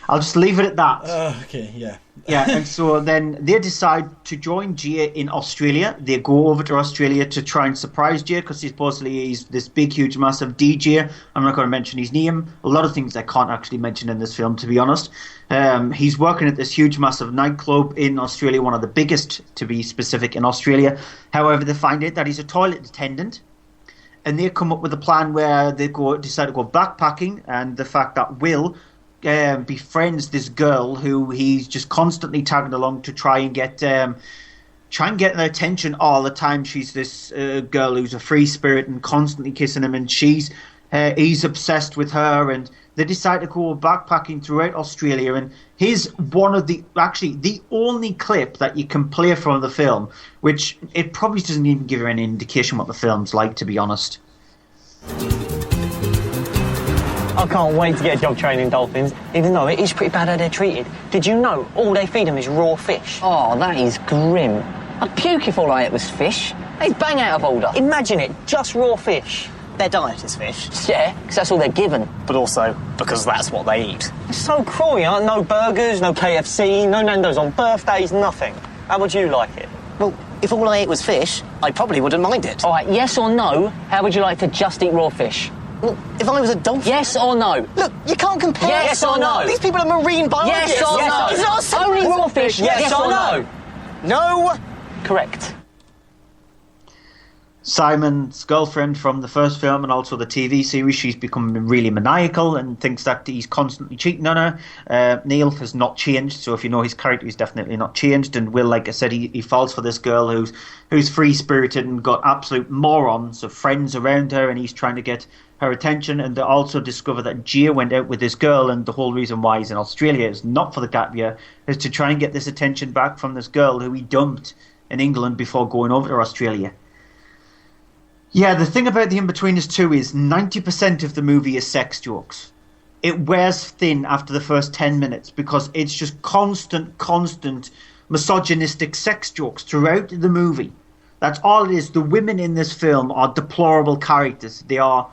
I'll just leave it at that. Okay, yeah. Yeah, and so then they decide to join Jay in Australia. They go over to Australia to try and surprise Jay, because he's this big, huge, massive DJ. I'm not going to mention his name. A lot of things I can't actually mention in this film, to be honest. He's working at this huge, massive nightclub in Australia, one of the biggest, to be specific, in Australia. However, they find out that he's a toilet attendant, and they come up with a plan where they decide to go backpacking, and the fact that Will befriends this girl who he's just constantly tagging along to try and get their attention all the time. She's this girl who's a free spirit and constantly kissing him, and he's obsessed with her, and they decide to go backpacking throughout Australia. And here's the only clip that you can play from the film, which it probably doesn't even give you any indication what the film's like, to be honest. I can't wait to get a job training dolphins, even though it is pretty bad how they're treated. Did you know all they feed them is raw fish? Oh, that is grim. I'd puke if all I ate was fish. They bang out of order. Imagine it, just raw fish. Their diet is fish. Yeah, because that's all they're given. But also because that's what they eat. It's so cruel, you know? No burgers, no KFC, no Nando's on birthdays, nothing. How would you like it? Well, if all I ate was fish, I probably wouldn't mind it. All right, yes or no, how would you like to just eat raw fish? Well, if I was a dolphin... Yes or no? Look, you can't compare... Yes or no? These people are marine biologists. Yes or no? It's not so only raw fish. Yes or no? No. Correct. Simon's girlfriend from the first film and also the TV series, she's become really maniacal and thinks that he's constantly cheating on her. Neil has not changed, so if you know his character, he's definitely not changed. And Will, like I said, he falls for this girl who's free-spirited and got absolute morons of friends around her, and he's trying to get her attention. And they also discover that Jay went out with this girl, and the whole reason why he's in Australia is not for the gap year, is to try and get this attention back from this girl who he dumped in England before going over to Australia. Yeah, the thing about The In-Betweeners 2 is 90% of the movie is sex jokes. It wears thin after the first 10 minutes because it's just constant misogynistic sex jokes throughout the movie. That's all it is. The women in this film are deplorable characters. They are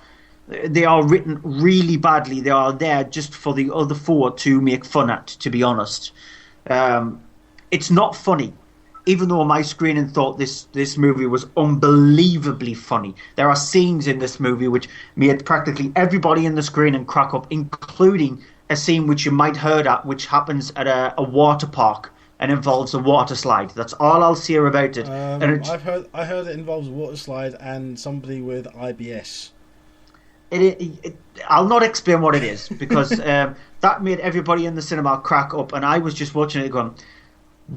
written really badly. They are there just for the other four to make fun at, to be honest. It's not funny. Even though my screening thought this movie was unbelievably funny. There are scenes in this movie which made practically everybody in the screening crack up, including a scene which you might heard at, which happens at a water park and involves a water slide. That's all I'll say about it. I heard it involves a water slide and somebody with IBS. I'll not explain what it is because that made everybody in the cinema crack up, and I was just watching it going,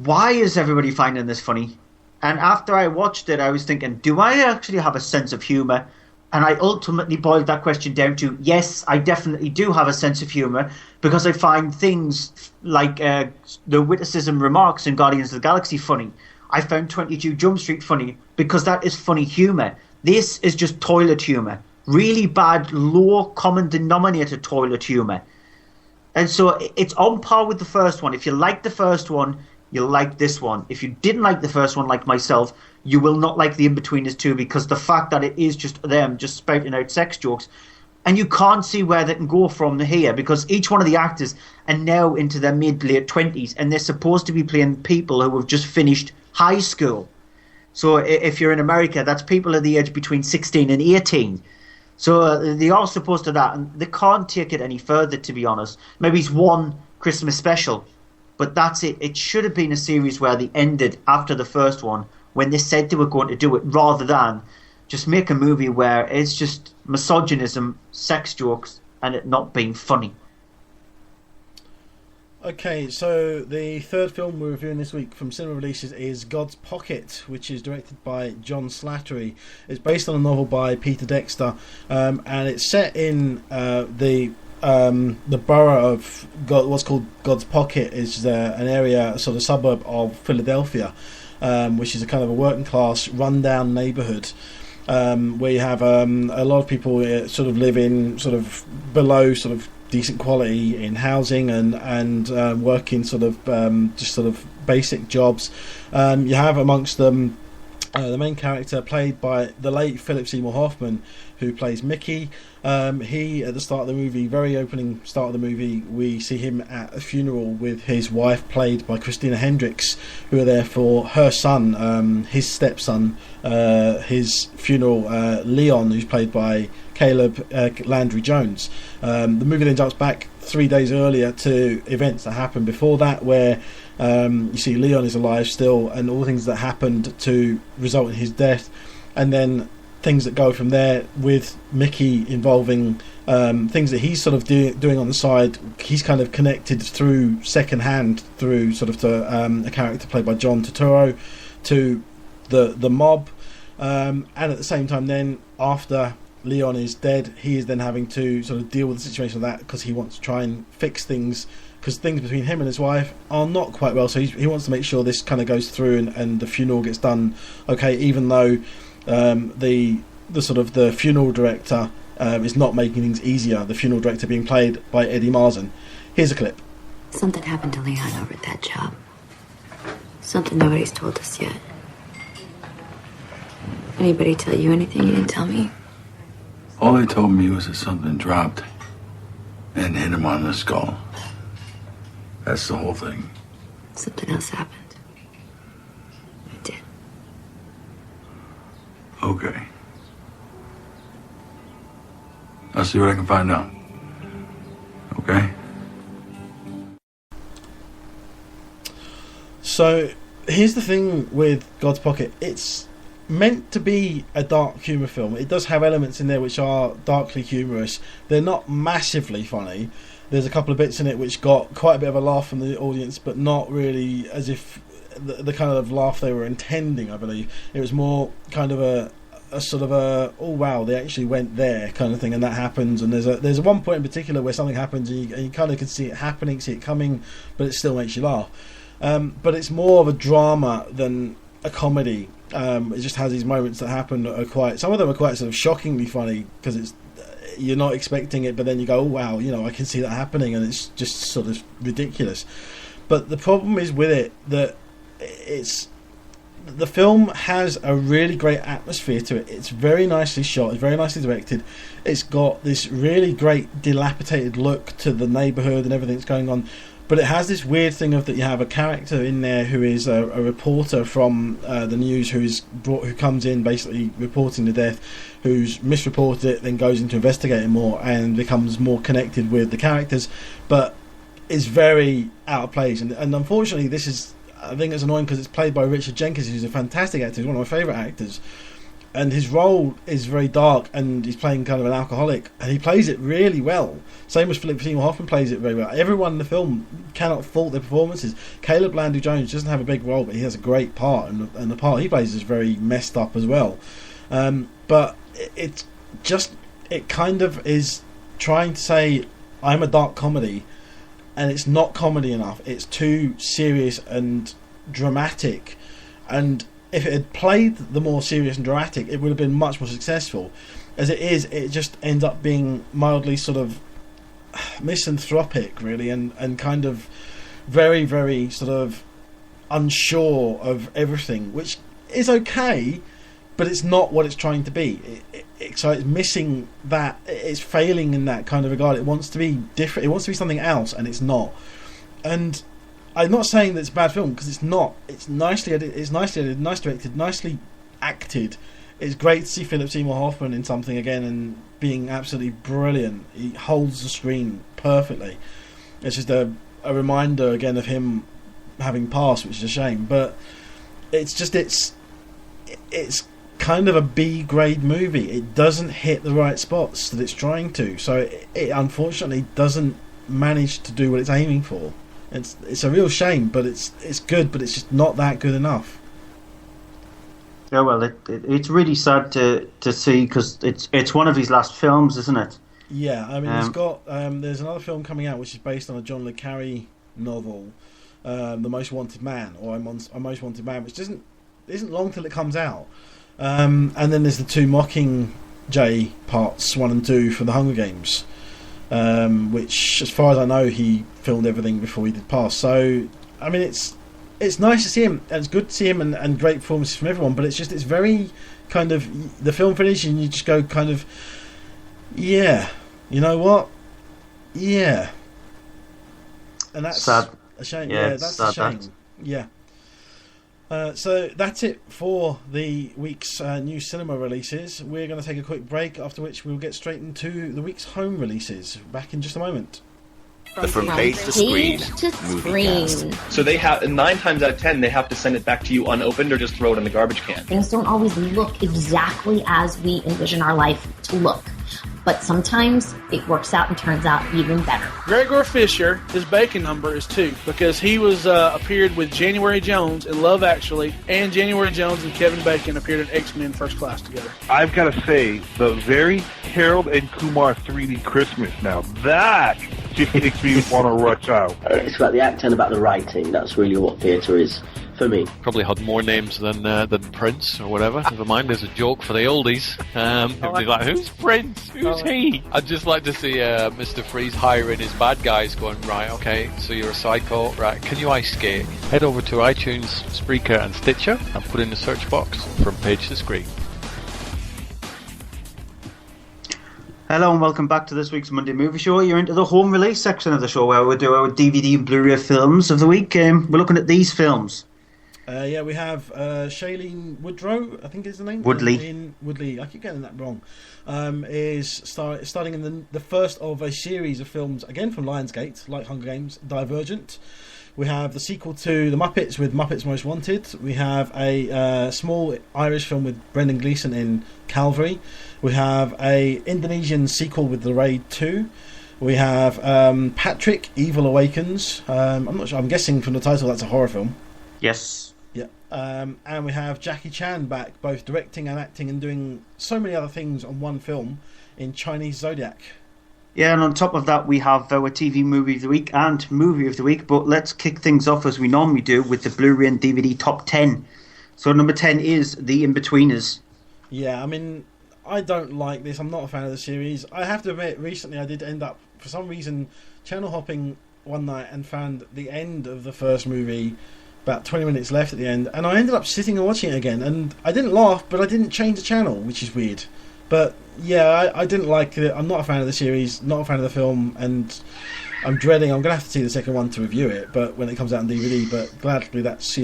why is everybody finding this funny? And after I watched it, I was thinking, do I actually have a sense of humour? And I ultimately boiled that question down to, yes, I definitely do have a sense of humour, because I find things like the witticism remarks in Guardians of the Galaxy funny. I found 22 Jump Street funny because that is funny humour. This is just toilet humour. Really bad, low common denominator toilet humour. And so it's on par with the first one. If you like the first one, you'll like this one. If you didn't like the first one, like myself, you will not like The In-Betweeners 2, because the fact that it is just them just spouting out sex jokes, and you can't see where they can go from here, because each one of the actors are now into their mid-late 20s, and they're supposed to be playing people who have just finished high school. So if you're in America, that's people at the age between 16 and 18. So they are supposed to that, and they can't take it any further, to be honest. Maybe it's one Christmas special, but that's it. It should have been a series where they ended after the first one, when they said they were going to do it, rather than just make a movie where it's just misogynism, sex jokes, and it not being funny. Okay, so the third film we're reviewing this week from cinema releases is God's Pocket, which is directed by John Slattery. It's based on a novel by Peter Dexter, and it's set in the borough of what's called God's Pocket, is an area, a sort of suburb of Philadelphia, which is a kind of a working class, rundown neighbourhood, where you have a lot of people sort of live in sort of below sort of decent quality in housing and working sort of just sort of basic jobs. You have amongst them the main character played by the late Philip Seymour Hoffman, who plays Mickey. He, at the start of the movie, very opening start of the movie, we see him at a funeral with his wife, played by Christina Hendricks, who are there for her son, his stepson, his funeral, Leon, who's played by Caleb Landry Jones. The movie then jumps back 3 days earlier to events that happened before that, where you see Leon is alive still, and all the things that happened to result in his death, and then things that go from there with Mickey involving things that he's sort of doing on the side. He's kind of connected through second hand through sort of to a character played by John Turturro to the mob, and at the same time then, after Leon is dead, he is then having to sort of deal with the situation of that, because he wants to try and fix things, because things between him and his wife are not quite well, so he wants to make sure this kind of goes through and the funeral gets done okay, even though the sort of the funeral director is not making things easier. The funeral director being played by Eddie Marsan. Here's a clip. Something happened to Leon over at that job. Something nobody's told us yet. Anybody tell you anything you didn't tell me? All they told me was that something dropped and hit him on the skull. That's the whole thing. Something else happened. It did. Okay. I'll see what I can find out. Okay? So, here's the thing with God's Pocket. It's meant to be a dark humour film. It does have elements in there which are darkly humorous. They're not massively funny. There's a couple of bits in it which got quite a bit of a laugh from the audience, but not really as if the kind of laugh they were intending, I believe. It was more kind of a sort of a, oh wow, they actually went there kind of thing, and that happens. And there's one point in particular where something happens and you kind of can see it happening, see it coming, but it still makes you laugh. But it's more of a drama than a comedy. It just has these moments that happen that are quite, some of them are quite sort of shockingly funny, because it's, you're not expecting it, but then you go, oh wow, you know, I can see that happening, and it's just sort of ridiculous. But the problem is with it that the film has a really great atmosphere to it. It's very nicely shot, it's very nicely directed. It's got this really great dilapidated look to the neighbourhood and everything that's going on. But it has this weird thing of that you have a character in there who is a reporter from the news who comes in basically reporting the death, who's misreported it, then goes into investigating more and becomes more connected with the characters, but is very out of place. And unfortunately, this is, I think it's annoying because it's played by Richard Jenkins, who's a fantastic actor. He's one of my favourite actors. And his role is very dark, and he's playing kind of an alcoholic, and he plays it really well. Same as Philip Seymour Hoffman plays it very well. Everyone in the film cannot fault their performances. Caleb Landry Jones doesn't have a big role, but he has a great part, and the part he plays is very messed up as well. But it kind of is trying to say, I'm a dark comedy, and it's not comedy enough. It's too serious and dramatic, and if it had played the more serious and dramatic, it would have been much more successful. As it is, it just ends up being mildly sort of misanthropic, really, and kind of very, very sort of unsure of everything, which is okay, but it's not what it's trying to be. So it's missing that, it's failing in that kind of regard. It wants to be different, it wants to be something else, and it's not. And I'm not saying that it's a bad film, because it's not. It's nicely edited, nice directed, nicely acted. It's great to see Philip Seymour Hoffman in something again and being absolutely brilliant. He holds the screen perfectly. It's just a reminder again of him having passed, which is a shame. But it's kind of a B grade movie. It doesn't hit the right spots that it's trying to. So it unfortunately doesn't manage to do what it's aiming for. It's a real shame, but it's good, but it's just not that good enough. Yeah, well, it's really sad to see, because it's one of his last films, isn't it? Yeah, I mean, it's got there's another film coming out which is based on a John le Carre novel, The Most Wanted Man, or A Most Wanted Man, which isn't long till it comes out. And then there's the two Mockingjay parts 1 and 2 for the Hunger Games. Which, as far as I know, he filmed everything before he did pass. So, I mean, it's nice to see him, and it's good to see him, and great performances from everyone. But it's very kind of, the film finishes and you just go kind of, yeah, you know what, yeah, and that's sad. A shame. Yeah, that's sad, a shame. Yeah. So that's it for the week's new cinema releases. We're going to take a quick break, after which we'll get straight into the week's home releases. Back in just a moment. From page to screen. So they have 9 times out of 10 they have to send it back to you unopened or just throw it in the garbage can. Things don't always look exactly as we envision our life to look. But sometimes it works out and turns out even better. Gregor Fisher, his bacon number is 2 because he was appeared with January Jones in Love Actually, and January Jones and Kevin Bacon appeared in X-Men First Class together. I've got to say, the very Harold and Kumar 3D Christmas, now that just makes me want to rush out. It's about the acting, about the writing. That's really what theatre is for me. Probably had more names than Prince or whatever. Never mind, there's a joke for the oldies. Be like, who's Prince? Who's he? I'd just like to see Mr. Freeze hiring his bad guys going, right, okay, so you're a psycho, right, can you ice skate? Head over to iTunes, Spreaker and Stitcher and put in the search box from page to screen. Hello and welcome back to this week's Monday Movie Show. You're into the home release section of the show where we do our DVD and Blu-ray films of the week. We're looking at these films. We have Shailene Woodrow, I think is the name. Woodley. I keep getting that wrong. Is starting in the first of a series of films, again from Lionsgate, like Hunger Games, Divergent. We have the sequel to The Muppets with Muppets Most Wanted. We have a small Irish film with Brendan Gleeson in Calvary. We have a Indonesian sequel with The Raid 2. We have Patrick, Evil Awakens. I'm not sure. I'm guessing from the title that's a horror film. Yes. Yeah. And we have Jackie Chan back, both directing and acting and doing so many other things on one film in Chinese Zodiac. Yeah, and on top of that, we have our TV Movie of the Week and Movie of the Week. But let's kick things off as we normally do with the Blu-ray and DVD top 10. So number 10 is The In-Betweeners. Yeah, I mean, I don't like this. I'm not a fan of the series. I have to admit, recently I did end up, for some reason, channel hopping one night and found the end of the first movie, about 20 minutes left at the end, and I ended up sitting and watching it again, and I didn't laugh, but I didn't change the channel, which is weird. But yeah, I didn't like it. I'm not a fan of the series, not a fan of the film, and I'm going to have to see the second one to review it, but when it comes out on DVD, but gladly that's,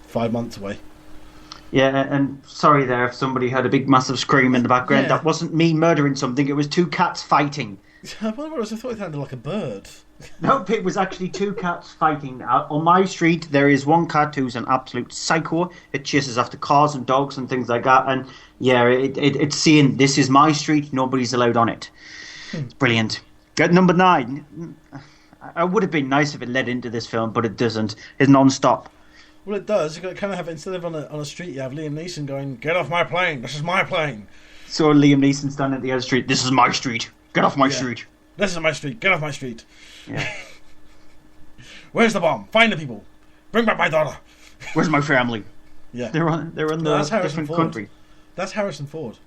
5 months away. Yeah, and sorry there if somebody had a big massive scream in the background. Yeah. That wasn't me murdering something, it was two cats fighting. I thought it sounded like a bird. No, it was actually two cats fighting. On my street, there is one cat who's an absolute psycho. It chases after cars and dogs and things like that. And yeah, it's saying, this is my street, nobody's allowed on it. It's brilliant. At number 9, it would have been nice if it led into this film, but it doesn't. It's non-stop. Well, it does. You kind of have, instead of on a street, you have Liam Neeson going, "Get off my plane! This is my plane." So Liam Neeson standing at the other street. This is my street. Get off my street. This is my street. Get off my street. Yeah. Where's the bomb? Find the people. Bring back my daughter. Where's my family? Yeah. They're on the different country. That's Harrison Ford.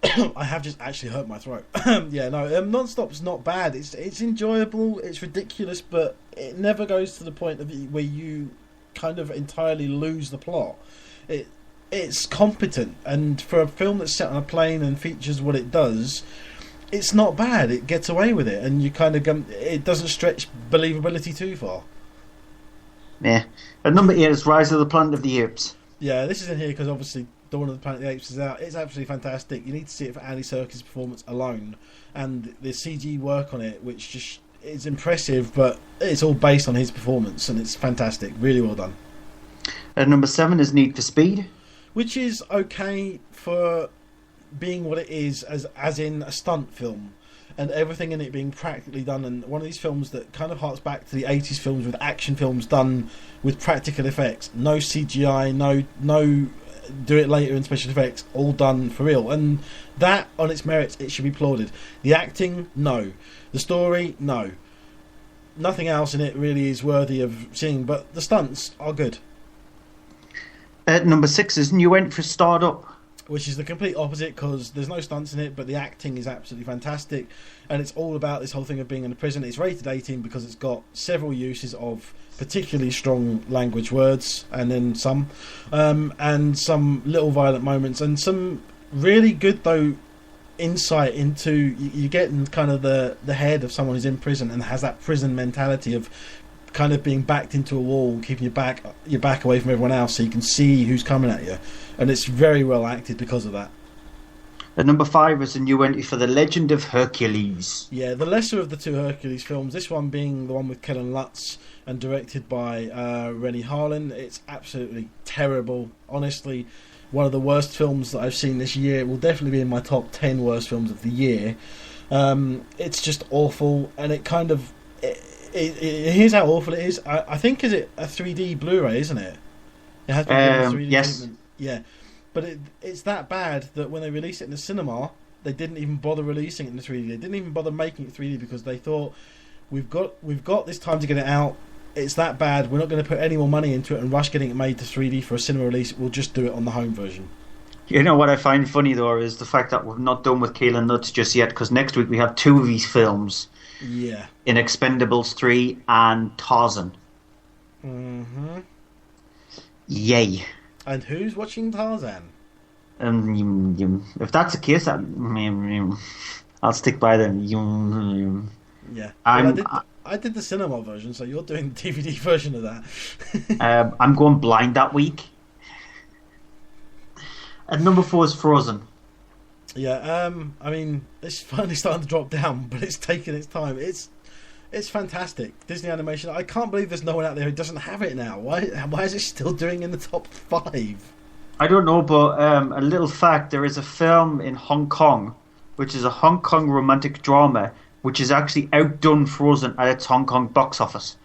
I have just actually hurt my throat. Yeah, no, Non-Stop's not bad. It's enjoyable. It's ridiculous, but it never goes to the point of where you kind of entirely lose the plot. It's competent, and for a film that's set on a plane and features what it does, it's not bad. It gets away with it, and you kind of it doesn't stretch believability too far. Yeah. At number 8 is Rise of the Planet of the Apes. Yeah, this is in here because obviously Dawn of the Planet of the Apes is out. It's absolutely fantastic. You need to see it for Andy Serkis' performance alone, and the CG work on it, which just is impressive, but it's all based on his performance, and it's fantastic. Really well done. At number 7 is Need for Speed, which is okay for being what it is, as in a stunt film, and everything in it being practically done, and one of these films that kind of harks back to the 80s films with action films done with practical effects, no CGI, no do it later in special effects, all done for real, and that on its merits it should be applauded. The acting, no. The story, no. Nothing else in it really is worthy of seeing, but the stunts are good. At number 6 is New Entry for Startup, which is the complete opposite because there's no stunts in it, but the acting is absolutely fantastic, and it's all about this whole thing of being in a prison. It's rated 18 because it's got several uses of particularly strong language words, and then some little violent moments, and some really good though insight into you getting kind of the head of someone who's in prison and has that prison mentality of kind of being backed into a wall, keeping your back away from everyone else so you can see who's coming at you, and it's very well acted because of that. At number 5 is a new entry for The Legend of Hercules. Yeah, the lesser of the two Hercules films, this one being the one with Kellen Lutz and directed by Rennie Harlin. It's absolutely terrible. Honestly, one of the worst films that I've seen this year. It will definitely be in my top 10 worst films of the year. It's just awful, and it kind of... here's how awful it is. I think is it a 3D Blu-ray, isn't it? It has been given a 3D yes. treatment. Yeah, but it's that bad that when they released it in the cinema, they didn't even bother releasing it in the 3D. They didn't even bother making it 3D because they thought we've got this time to get it out. it's that bad. We're not going to put any more money into it and rush getting it made to 3D for a cinema release. We'll just do it on the home version. You know what I find funny though is the fact that we're not done with Keelan Nuts just yet, because next week we have 2 of these films. Yeah. In Expendables 3 and Tarzan. Mm-hmm. Yay. And who's watching Tarzan? If that's the case, I'll stick by them. Yeah. I did the cinema version, so you're doing the DVD version of that. I'm going blind that week. And number 4 is Frozen. Yeah, I mean, it's finally starting to drop down, but it's taking its time. It's fantastic. Disney animation. I can't believe there's no one out there who doesn't have it now. Why is it still doing in the top 5? I don't know, but a little fact, there is a film in Hong Kong, which is a Hong Kong romantic drama, which has actually outdone Frozen at its Hong Kong box office.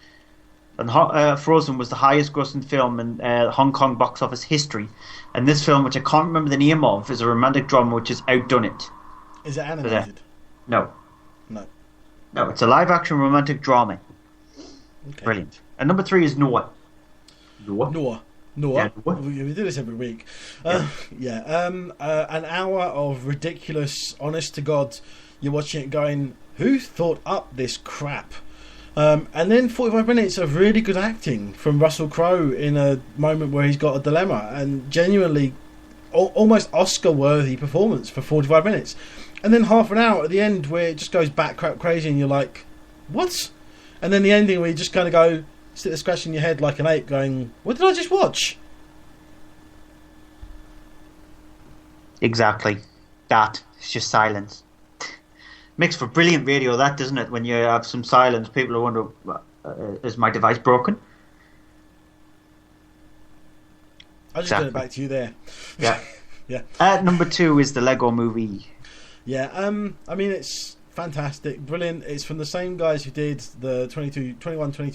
And Frozen was the highest grossing film in Hong Kong box office history. And this film, which I can't remember the name of, is a romantic drama which has outdone it. Is it animated? No. No, it's a live-action romantic drama. Okay. Brilliant. And number 3 is Noah. Noah. Yeah, we do this every week. An hour of ridiculous, honest to God, you're watching it going, who thought up this crap? And then 45 minutes of really good acting from Russell Crowe in a moment where he's got a dilemma, and genuinely almost Oscar-worthy performance for 45 minutes. And then half an hour at the end where it just goes back crap crazy and you're like, what? And then the ending where you just kind of go, sit there scratching your head like an ape going, what did I just watch? Exactly. That. It's just silence. Makes for brilliant radio, that, doesn't it? When you have some silence, people are wondering, is my device broken? I'll just turn it back to you there. Yeah. Yeah. Number 2 is the Lego Movie. Yeah, I mean, it's fantastic, brilliant. It's from the same guys who did the 22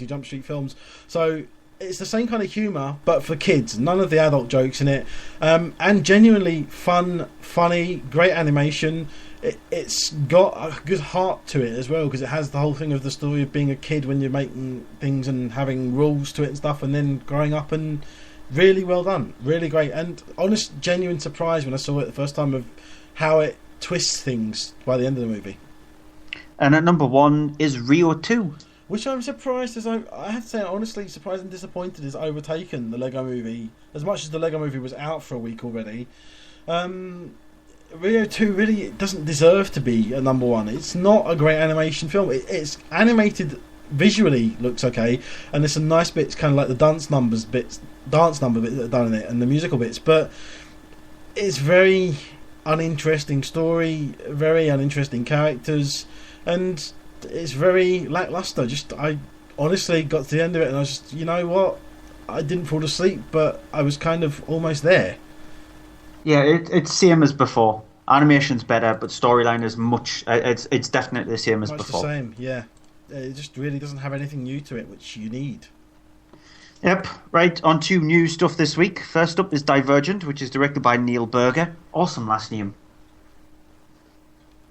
Jump Street films. So it's the same kind of humour, but for kids. None of the adult jokes in it. And genuinely fun, funny, great animation. It's got a good heart to it as well, because it has the whole thing of the story of being a kid when you're making things and having rules to it and stuff, and then growing up, and really well done, really great, and honest, genuine surprise when I saw it the first time of how it twists things by the end of the movie. And at number 1 is Rio 2. Which I'm surprised, I have to say, honestly surprised and disappointed has overtaken the Lego Movie. As much as the Lego Movie was out for a week already, Rio 2 really doesn't deserve to be a number 1. It's not a great animation film. It's animated visually, looks okay, and there's some nice bits, kind of like the dance number bits that are done in it, and the musical bits, but it's very uninteresting story, very uninteresting characters, and it's very lackluster. I honestly got to the end of it and I was just, you know what, I didn't fall asleep, but I was kind of almost there. Yeah, it's same as before. Animation's better, but storyline is much. It's definitely the same as much before. The same, yeah. It just really doesn't have anything new to it, which you need. Yep. Right, on to new stuff this week. First up is Divergent, which is directed by Neil Berger. Awesome last name.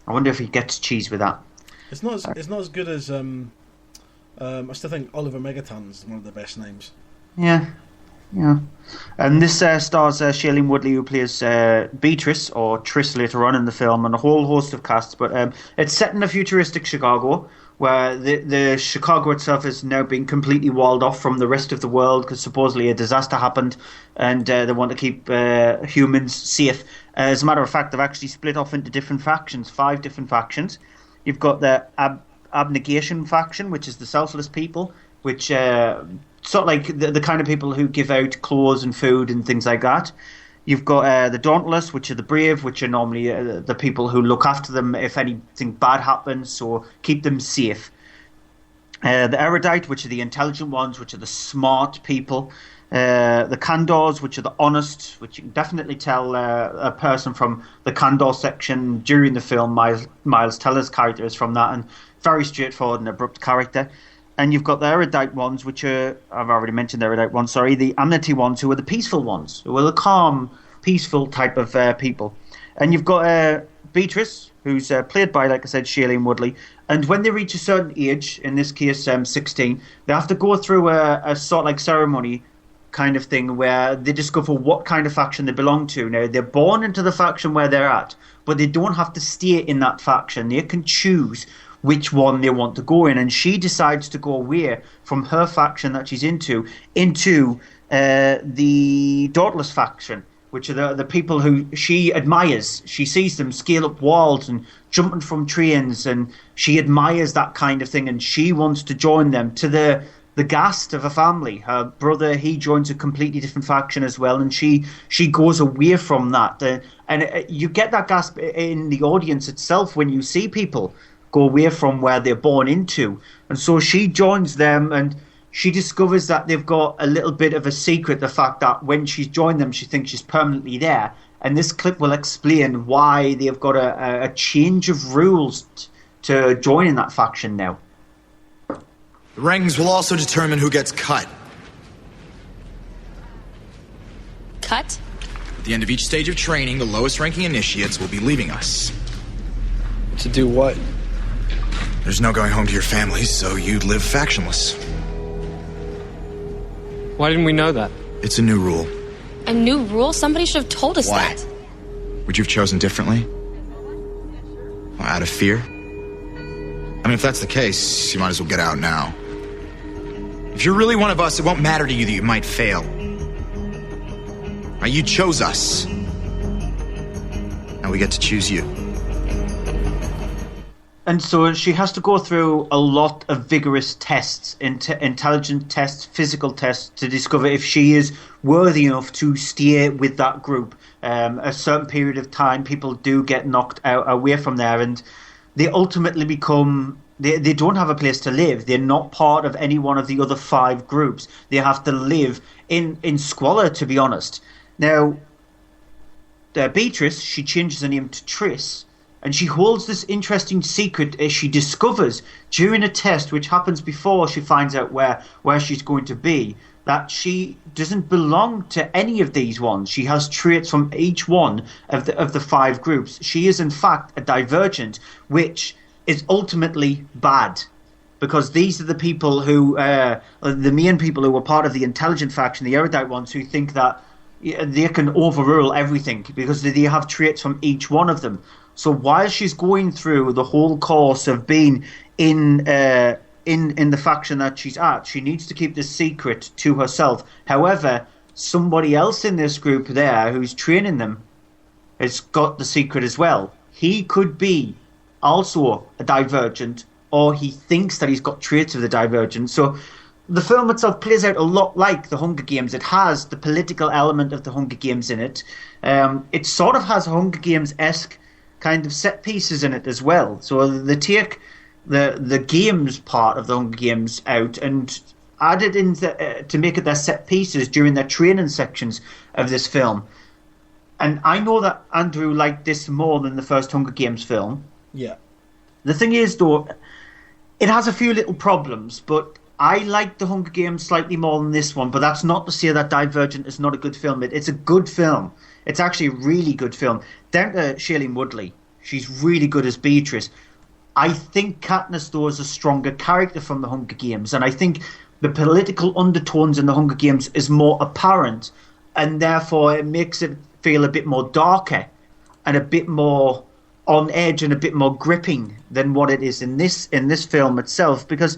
I wonder if he gets cheese with that. It's not as good as I still think Oliver Megaton's one of the best names. Yeah. And this stars Shailene Woodley, who plays Beatrice, or Triss later on in the film, and a whole host of casts. But it's set in a futuristic Chicago, where the Chicago itself is now being completely walled off from the rest of the world because supposedly a disaster happened, and they want to keep humans safe. As a matter of fact, they've actually split off into different factions, 5 different factions. You've got the Abnegation faction, which is the selfless people, which sort of like the kind of people who give out clothes and food and things like that. You've got the Dauntless, which are the brave, which are normally the people who look after them if anything bad happens, so keep them safe. The Erudite, which are the intelligent ones, which are the smart people. The Candors, which are the honest, which you can definitely tell a person from the Candor section during the film. Miles Teller's character is from that, and very straightforward and abrupt character. And you've got the erudite ones, which are, I've already mentioned the erudite ones, sorry, the amity ones, who are the peaceful ones, who are the calm, peaceful type of people. And you've got Beatrice, who's played by, like I said, Shailene Woodley, And when they reach a certain age, in this case 16, they have to go through a sort of like ceremony kind of thing where they discover what kind of faction they belong to. Now, they're born into the faction where they're at, but they don't have to stay in that faction. They can choose which one they want to go in, and she decides to go away from her faction that she's into the Dauntless faction, which are the people who she admires. She sees them scale up walls and jumping from trains, and she admires that kind of thing, and she wants to join them. To the ghast of a family, her brother, he joins a completely different faction as well, and she goes away from that. And you get that gasp in the audience itself when you see people go away from where they're born into. And so she joins them, and she discovers that they've got a little bit of a secret, the fact that when she's joined them, she thinks she's permanently there. And this clip will explain why they've got a change of rules to join in that faction now. The rankings will also determine who gets cut. Cut? At the end of each stage of training, the lowest ranking initiates will be leaving us. To do what? There's no going home to your families, so you'd live factionless. Why didn't we know that? It's a new rule. A new rule? Somebody should have told us Why? that. Would you have chosen differently? Well, out of fear? I mean, if that's the case, you might as well get out now. If you're really one of us, it won't matter to you that you might fail. Right, you chose us. Now we get to choose you. And so she has to go through a lot of vigorous tests, intelligence tests, physical tests, to discover if she is worthy enough to stay with that group. A certain period of time, people do get knocked out away from there, and they ultimately become... They don't have a place to live. They're not part of any one of the other 5 groups. They have to live in squalor, to be honest. Now, Beatrice, she changes her name to Triss, and she holds this interesting secret as she discovers during a test, which happens before she finds out where she's going to be, that she doesn't belong to any of these ones. She has traits from each one of the 5 groups. She is, in fact, a divergent, which is ultimately bad, because these are the people who, the main people who were part of the intelligent faction, the erudite ones, who think that they can overrule everything because they have traits from each one of them. So while she's going through the whole course of being in the faction that she's at, she needs to keep this secret to herself. However, somebody else in this group there who's training them has got the secret as well. He could be also a divergent, or he thinks that he's got traits of the divergent. So the film itself plays out a lot like The Hunger Games. It has the political element of The Hunger Games in it. It sort of has Hunger Games-esque kind of set pieces in it as well. So they take the games part of The Hunger Games out and add it in to make it their set pieces during their training sections of this film. And I know that Andrew liked this more than the first Hunger Games film. Yeah. The thing is, though, it has a few little problems, but I like The Hunger Games slightly more than this one, but that's not to say that Divergent is not a good film. It's a good film. It's actually a really good film. Down to Shailene Woodley. She's really good as Beatrice. I think Katniss, though, is a stronger character from The Hunger Games, and I think the political undertones in The Hunger Games is more apparent, and therefore it makes it feel a bit more darker and a bit more on edge and a bit more gripping than what it is in this film itself, because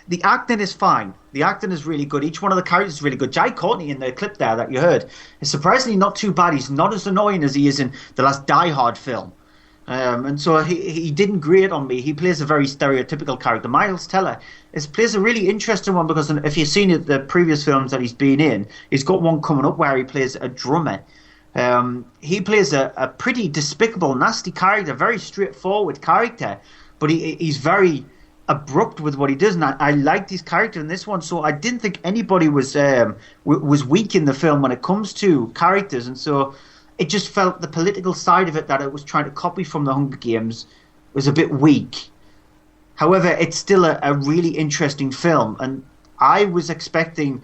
the acting is fine. The acting is really good. Each one of the characters is really good. Jai Courtney in the clip there that you heard is surprisingly not too bad. He's not as annoying as he is in the last Die Hard film. And so he didn't grate on me. He plays a very stereotypical character. Miles Teller plays a really interesting one, because if you've seen the previous films that he's been in, he's got one coming up where he plays a drummer. He plays a pretty despicable, nasty character, very straightforward character, but he's very abrupt with what he does, and I liked his character in this one, so I didn't think anybody was weak in the film when it comes to characters, and so it just felt the political side of it that it was trying to copy from The Hunger Games was a bit weak. However, it's still a really interesting film, and I was expecting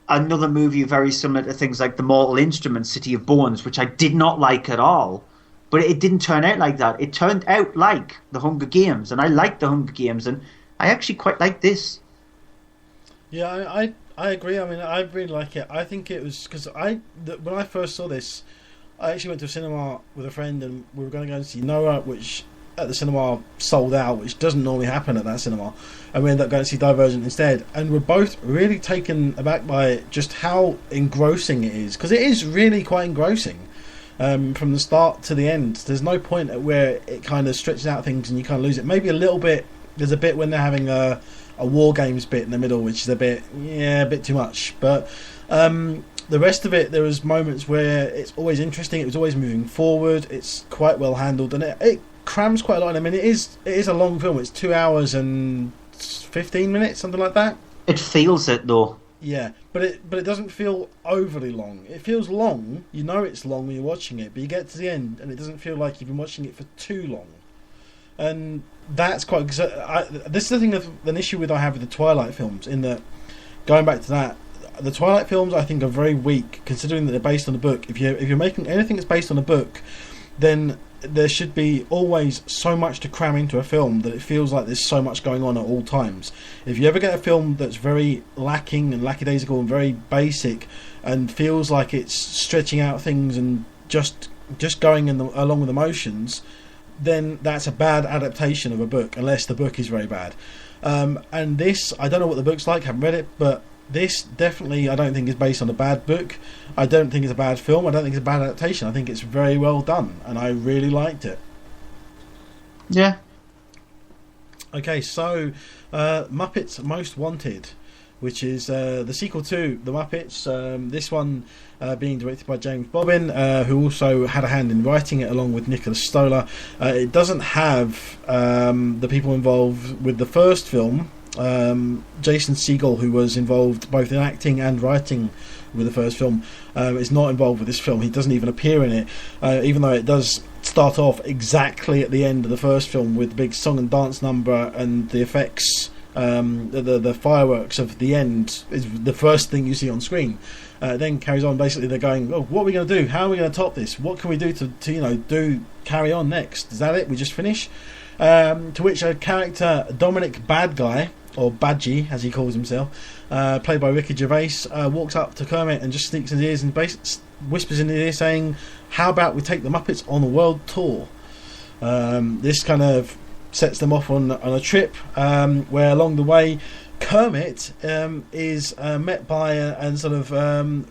another movie very similar to things like The Mortal Instruments, City of Bones, which I did not like at all. But it didn't turn out like that. It turned out like The Hunger Games, and I liked The Hunger Games, and I actually quite like this. Yeah, I agree. I mean, I really like it. I think it was because when I first saw this, I actually went to a cinema with a friend, and we were going to go and see Noah, which at the cinema sold out, which doesn't normally happen at that cinema, and we ended up going to see Divergent instead. And we're both really taken aback by just how engrossing it is, because it is really quite engrossing. From the start to the end, there's no point at where it kind of stretches out things and you kind of lose it. Maybe a little bit. There's a bit when they're having a war games bit in the middle, which is a bit too much. But the rest of it, there was moments where it's always interesting. It was always moving forward. It's quite well handled, and it crams quite a lot. I mean, it is a long film. It's 2 hours and 15 minutes, something like that. It feels it though. Yeah, but it doesn't feel overly long. It feels long. You know it's long when you're watching it, but you get to the end and it doesn't feel like you've been watching it for too long. And that's quite. This is the thing an issue I have with the Twilight films. In that, going back to that, the Twilight films I think are very weak, considering that they're based on a book. If you're making anything that's based on a book, then there should be always so much to cram into a film that it feels like there's so much going on at all times. If you ever get a film that's very lacking and lackadaisical and very basic and feels like it's stretching out things and just going along with the motions, then that's a bad adaptation of a book, unless the book is very bad. And this, I don't know what the book's like, haven't read it, but this definitely I don't think is based on a bad book. I don't think it's a bad film. I don't think it's a bad adaptation. I think it's very well done, and I really liked it. Yeah. Okay, so Muppets Most Wanted, which is the sequel to The Muppets. This one being directed by James Bobbin, who also had a hand in writing it along with Nicholas Stoller. It doesn't have the people involved with the first film. Jason Segel, who was involved both in acting and writing with the first film, is not involved with this film. He doesn't even appear in it, even though it does start off exactly at the end of the first film with the big song and dance number and the effects. The fireworks of the end is the first thing you see on screen. Then carries on. Basically, they're going, "Oh, what are we going to do? How are we going to top this? What can we do to carry on next? Is that it? We just finish?" To which a character, Dominic Bad Guy, or Badgie as he calls himself, played by Ricky Gervais, walks up to Kermit and just sneaks in his ears and whispers in his ear saying, "How about we take the Muppets on a world tour?" This kind of sets them off on a trip where along the way Kermit is met by and sort of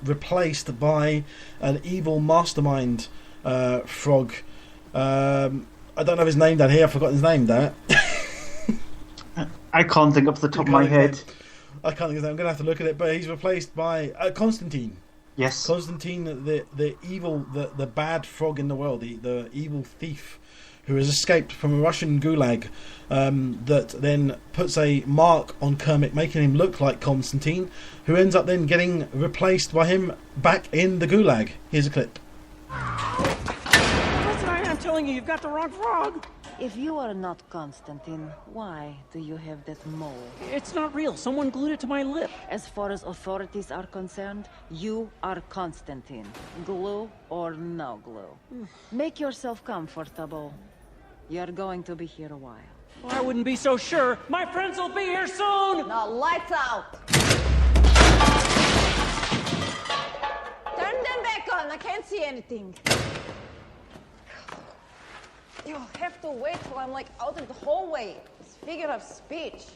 replaced by an evil mastermind frog. I don't have his name down here. I've forgotten his name, damn it. I can't think off the top of my head. I can't think of his name. I'm going to have to look at it. But he's replaced by Constantine. Yes. Constantine, the evil, the bad frog in the world, the evil thief who has escaped from a Russian gulag that then puts a mark on Kermit, making him look like Constantine, who ends up then getting replaced by him back in the gulag. Here's a clip. I'm telling you, you've got the wrong frog. If you are not Constantine, why do you have that mole? It's not real. Someone glued it to my lip. As far as authorities are concerned, you are Constantine. Glue or no glue. Make yourself comfortable. You're going to be here a while. Well, I wouldn't be so sure. My friends will be here soon! Now, lights out! Turn them back on. I can't see anything. You'll have to wait till I'm out in the hallway. It's figure of speech.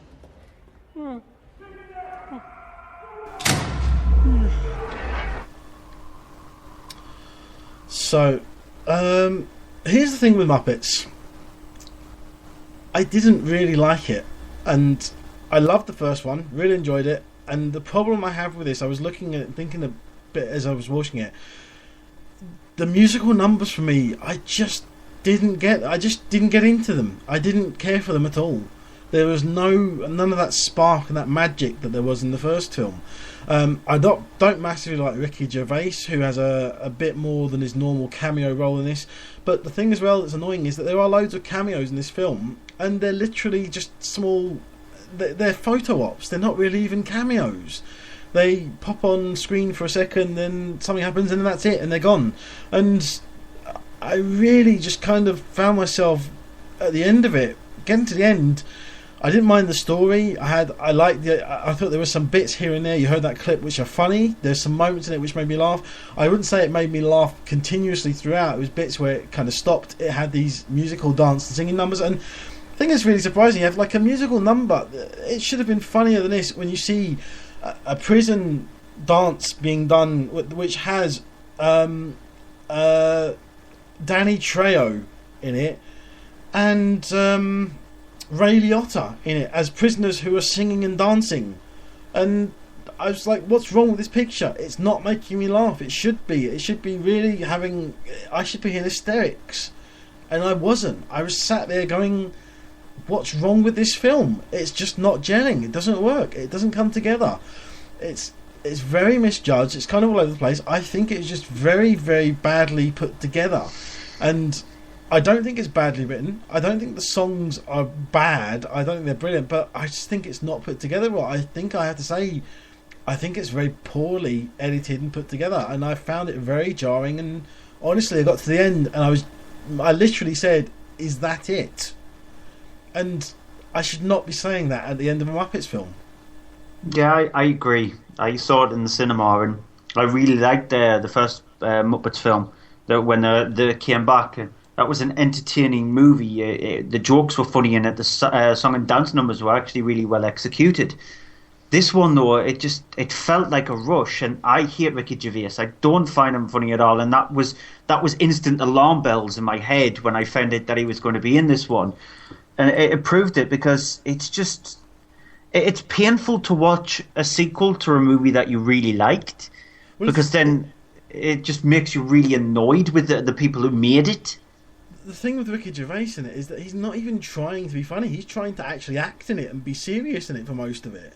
So, here's the thing with Muppets. I didn't really like it, and I loved the first one, really enjoyed it, and the problem I have with this, I was looking at it, thinking a bit as I was watching it, the musical numbers for me, I just didn't get into them. I didn't care for them at all. There was none of that spark and that magic that there was in the first film. I don't massively like Ricky Gervais, who has a bit more than his normal cameo role in this. But the thing as well that's annoying is that there are loads of cameos in this film, and they're literally just small. They're photo ops. They're not really even cameos. They pop on screen for a second, then something happens, and then that's it, and they're gone. And I really just kind of found myself at the end of it, getting to the end. I didn't mind the story. I thought there were some bits here and there. You heard that clip which are funny. There's some moments in it which made me laugh. I wouldn't say it made me laugh continuously throughout. It was bits where it kind of stopped. It had these musical dance and singing numbers, and I think it's really surprising. You have like a musical number. It should have been funnier than this. When you see a prison dance being done, which has Danny Trejo in it, and Ray Liotta in it as prisoners who are singing and dancing, and I was like, what's wrong with this picture? It's not making me laugh. It should be really having, I should be in hysterics, and I wasn't. I was sat there going, what's wrong with this film? It's just not gelling. It doesn't work. It doesn't come together. It's very misjudged. It's kind of all over the place. I think it's just very, very badly put together, and I don't think it's badly written. I don't think the songs are bad. I don't think they're brilliant, but I just think it's not put together well. I think I have to say, I think it's very poorly edited and put together, and I found it very jarring. And honestly, I got to the end, and I literally said, "Is that it?" And I should not be saying that at the end of a Muppets film. Yeah, I agree. I saw it in the cinema, and I really liked the first Muppets film. That when they came back. That was an entertaining movie. The jokes were funny in it. The song and dance numbers were actually really well executed. This one, though, it felt like a rush, and I hate Ricky Gervais. I don't find him funny at all, and that was instant alarm bells in my head when I found out that he was going to be in this one. And it proved it, because it's painful to watch a sequel to a movie that you really liked, because then it just makes you really annoyed with the people who made it. The thing with Ricky Gervais in it is that he's not even trying to be funny. He's trying to actually act in it and be serious in it for most of it.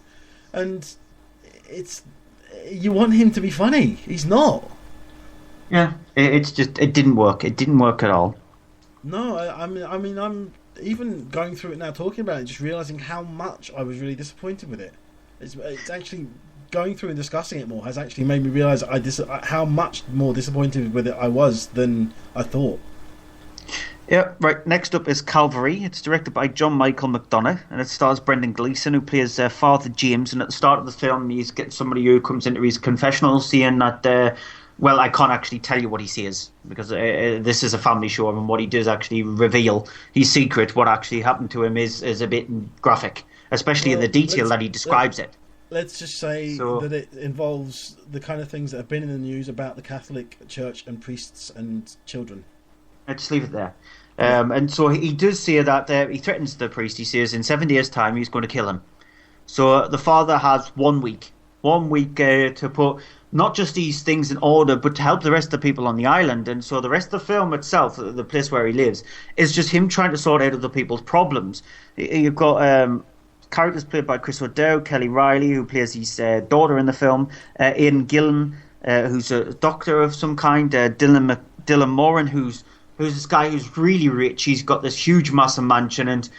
And you want him to be funny. He's not. Yeah, it didn't work. It didn't work at all. No, I mean, I'm even going through it now, talking about it, just realising how much I was really disappointed with it. It's actually going through and discussing it more has actually made me realise how much more disappointed with it I was than I thought. Yeah, right. Next up is Calvary. It's directed by John Michael McDonough, and it stars Brendan Gleeson, who plays Father James. And at the start of the film, he's getting somebody who comes into his confessional saying that, well, I can't actually tell you what he says, because this is a family show, and what he does actually reveal his secret. What actually happened to him is a bit graphic, especially in the detail that he describes it. Let's just say that it involves the kind of things that have been in the news about the Catholic Church and priests and children. Let's leave it there. And so he does say that he threatens the priest. He says in 7 days' time he's going to kill him. So the father has 1 week to put not just these things in order, but to help the rest of the people on the island. And so the rest of the film itself, the place where he lives, is just him trying to sort out other people's problems. You've got characters played by Chris O'Dowd, Kelly Riley, who plays his daughter in the film, Aidan Gillen, who's a doctor of some kind, Dylan Moran, who's this guy who's really rich. He's got this huge, massive mansion, and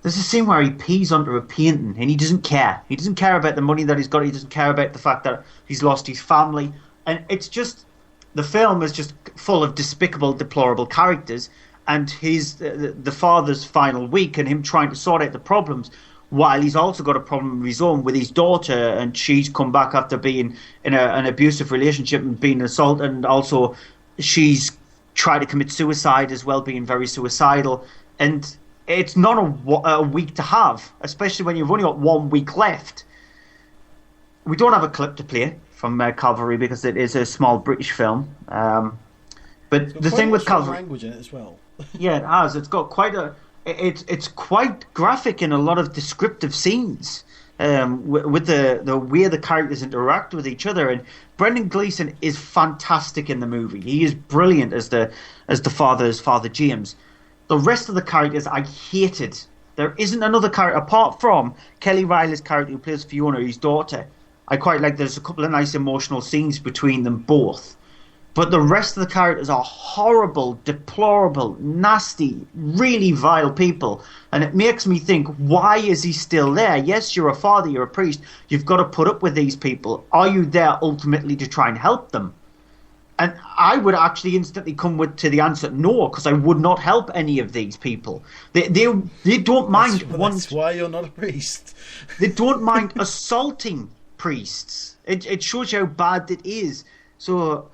there's a scene where he pees under a painting, and he doesn't care. He doesn't care about the money that he's got. He doesn't care about the fact that he's lost his family. And it's just, the film is just full of despicable, deplorable characters, and the father's final week and him trying to sort out the problems, while he's also got a problem of his own with his daughter, and she's come back after being in an abusive relationship and being assaulted, and also she's tried to commit suicide as well, being very suicidal. And it's not a week to have, especially when you've only got 1 week left. We don't have a clip to play from Calvary because it is a small British film. But the thing with Calvary, language in it as well. Yeah, it has. It's got quite it's quite graphic in a lot of descriptive scenes. With the way the characters interact with each other, and Brendan Gleeson is fantastic in the movie. He is brilliant as the Father James. The rest of the characters I hated. There isn't another character apart from Kelly Riley's character who plays Fiona, his daughter. I quite like. There's a couple of nice emotional scenes between them both. But the rest of the characters are horrible, deplorable, nasty, really vile people. And it makes me think, why is he still there? Yes, you're a father, you're a priest. You've got to put up with these people. Are you there ultimately to try and help them? And I would actually instantly come to the answer no, because I would not help any of these people. They don't mind. That's why you're not a priest. They don't mind assaulting priests. It shows you how bad it is. So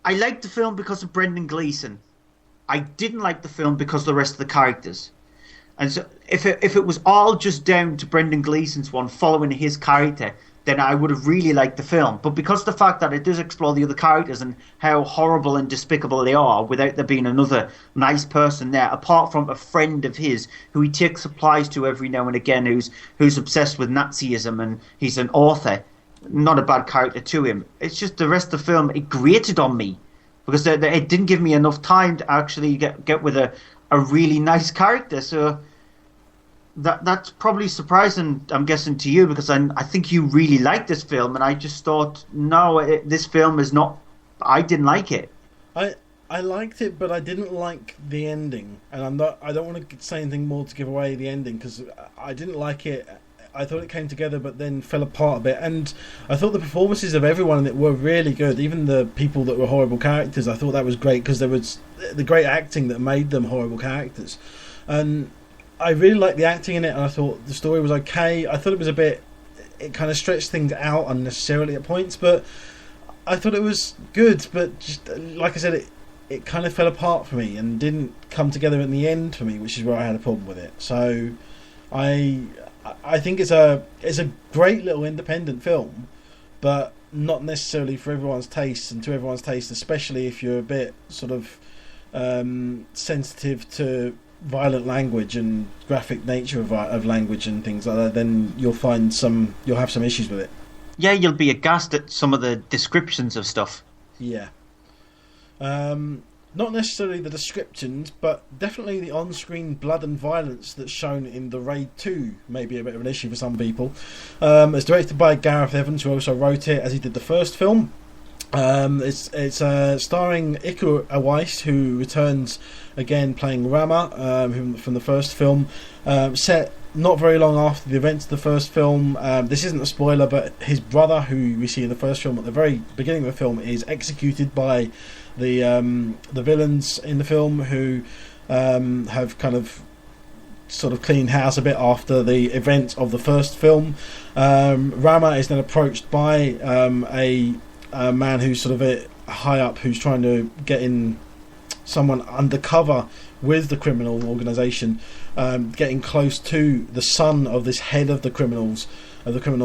I liked the film because of Brendan Gleeson. I didn't like the film because of the rest of the characters. And so if it was all just down to Brendan Gleeson's one following his character, then I would have really liked the film. But because of the fact that it does explore the other characters and how horrible and despicable they are without there being another nice person there, apart from a friend of his who he takes supplies to every now and again, who's obsessed with Nazism, and he's an author, not a bad character to him. It's just the rest of the film, it grated on me because it didn't give me enough time to actually get with a really nice character. So that's probably surprising, I'm guessing, to you, because I think you really liked this film, and I just thought, no, this film is not. I didn't like it. I liked it, but I didn't like the ending, and I don't want to say anything more to give away the ending because I didn't like it. I thought it came together, but then fell apart a bit. And I thought the performances of everyone in it were really good. Even the people that were horrible characters, I thought that was great because there was the great acting that made them horrible characters. And I really liked the acting in it, and I thought the story was okay. I thought it was it kind of stretched things out unnecessarily at points, but I thought it was good. But just like I said, it kind of fell apart for me and didn't come together in the end for me, which is where I had a problem with it. So I think it's a great little independent film, but not necessarily for everyone's taste and to everyone's taste, especially if you're a bit sort of sensitive to violent language and graphic nature of language and things like that. Then you'll have some issues with it. Yeah, you'll be aghast at some of the descriptions of stuff. Yeah. Not necessarily the descriptions, but definitely the on-screen blood and violence that's shown in The Raid 2 may be a bit of an issue for some people. It's directed by Gareth Evans, who also wrote it, as he did the first film. It's starring Iko Uwais, who returns again playing Rama, from the first film. Set not very long after the events of the first film. This isn't a spoiler, but his brother, who we see in the first film at the very beginning of the film, is executed by the villains in the film, who have kind of sort of cleaned house a bit after the events of the first film. Rama is then approached by a man who's sort of high up, who's trying to get in someone undercover with the criminal organisation, getting close to the son of this head of the criminals, of the kind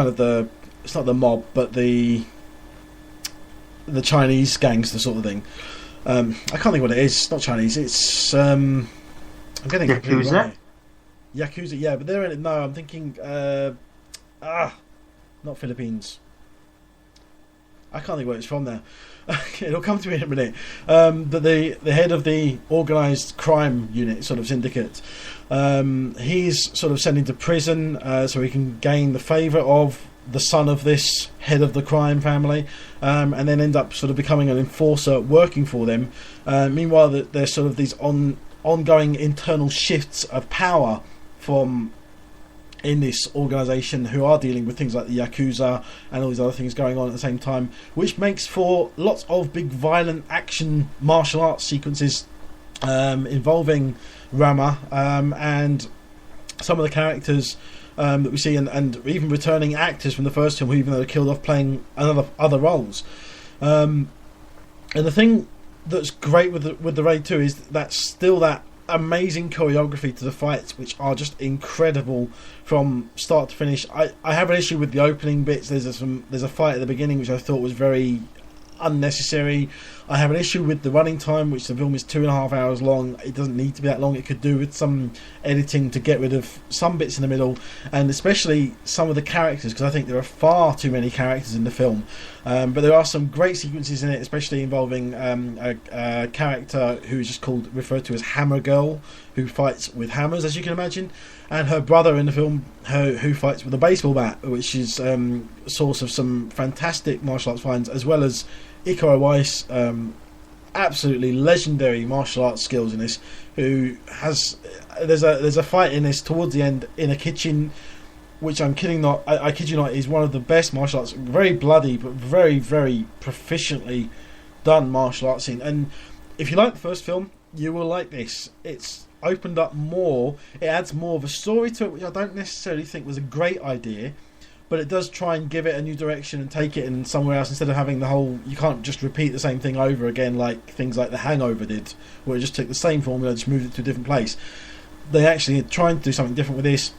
of the, it's not the mob, but the Chinese gangster sort of thing. I can't think what it is. It's not Chinese. It's I'm getting completely wrong. Yakuza, yeah, but they're in it. No, I'm thinking not Philippines. I can't think where it's from now. It'll come to me in a minute. But the head of the organised crime unit, sort of syndicate, he's sort of sent into prison so he can gain the favour of the son of this head of the crime family, and then end up sort of becoming an enforcer working for them. Meanwhile, there's sort of these ongoing internal shifts of power from in this organisation, who are dealing with things like the Yakuza and all these other things going on at the same time, which makes for lots of big violent action martial arts sequences involving Rama and some of the characters that we see, and even returning actors from the first film who even though they're killed off playing other roles. And the thing that's great with the Raid 2 is that's still that amazing choreography to the fights, which are just incredible from start to finish. I have an issue with the opening bits. There's a fight at the beginning which I thought was very unnecessary. I have an issue with the running time, which the film is 2.5 hours long. It doesn't need to be that long. It could do with some editing to get rid of some bits in the middle, and especially some of the characters, because I think there are far too many characters in the film. But there are some great sequences in it, especially involving a character who is just referred to as Hammer Girl, who fights with hammers, as you can imagine, and her brother in the film who fights with a baseball bat, which is a source of some fantastic martial arts finds, as well as Iko Uwais, absolutely legendary martial arts skills in this. Who has there's a fight in this towards the end in a kitchen which I'm kidding not, I kid you not, is one of the best martial arts. Very bloody, but very, very proficiently done martial arts scene. And if you like the first film, you will like this. It's opened up more. It adds more of a story to it, which I don't necessarily think was a great idea. But it does try and give it a new direction and take it in somewhere else instead of having the whole... You can't just repeat the same thing over again like things like The Hangover did, where it just took the same formula, just moved it to a different place. They actually are trying to do something different with this,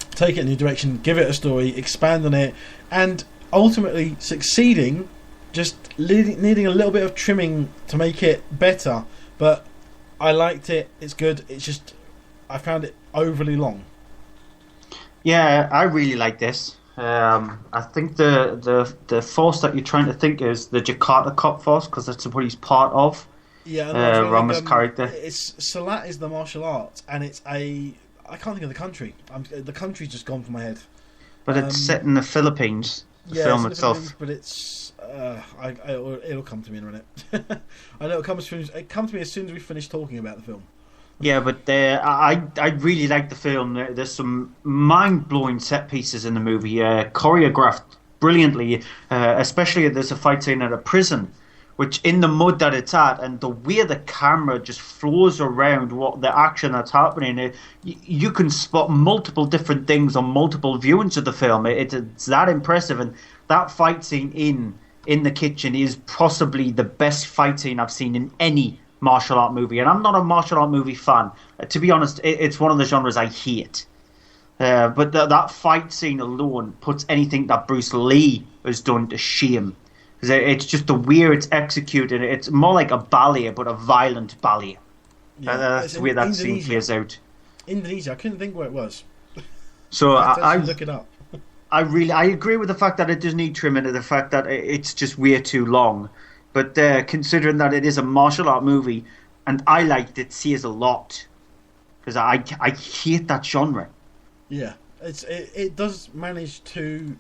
take it in a new direction, give it a story, expand on it, and ultimately succeeding, just needing a little bit of trimming to make it better. But I liked it, it's good, it's just... I found it overly long. Yeah, I really like this. I think the force that you're trying to think is the Jakarta Cop Force, because that's what he's part of. Yeah, Rama's character. It's Salat is the martial arts, and it's I can't think of the country. The country's just gone from my head. But it's set in the Philippines. The film itself. But it's it'll come to me in a minute. I know it'll come to me as soon as we finish talking about the film. Yeah, but I really like the film. There's some mind-blowing set pieces in the movie, choreographed brilliantly. Especially there's a fight scene at a prison, which in the mud that it's at, and the way the camera just flows around what the action that's happening, you can spot multiple different things on multiple viewings of the film. It's that impressive, and that fight scene in the kitchen is possibly the best fight scene I've seen in any martial art movie. And I'm not a martial art movie fan. To be honest, it's one of the genres I hate. But that fight scene alone puts anything that Bruce Lee has done to shame. Because it's just the way it's executed. It's more like a ballet, but a violent ballet. Yeah, that's the way that scene plays out. Indonesia. I couldn't think where it was. So I look it up. I agree with the fact that it does need trimming, and the fact that it's just way too long. But considering that it is a martial art movie, and I liked it, says a lot. Because I hate that genre. Yeah, it does manage to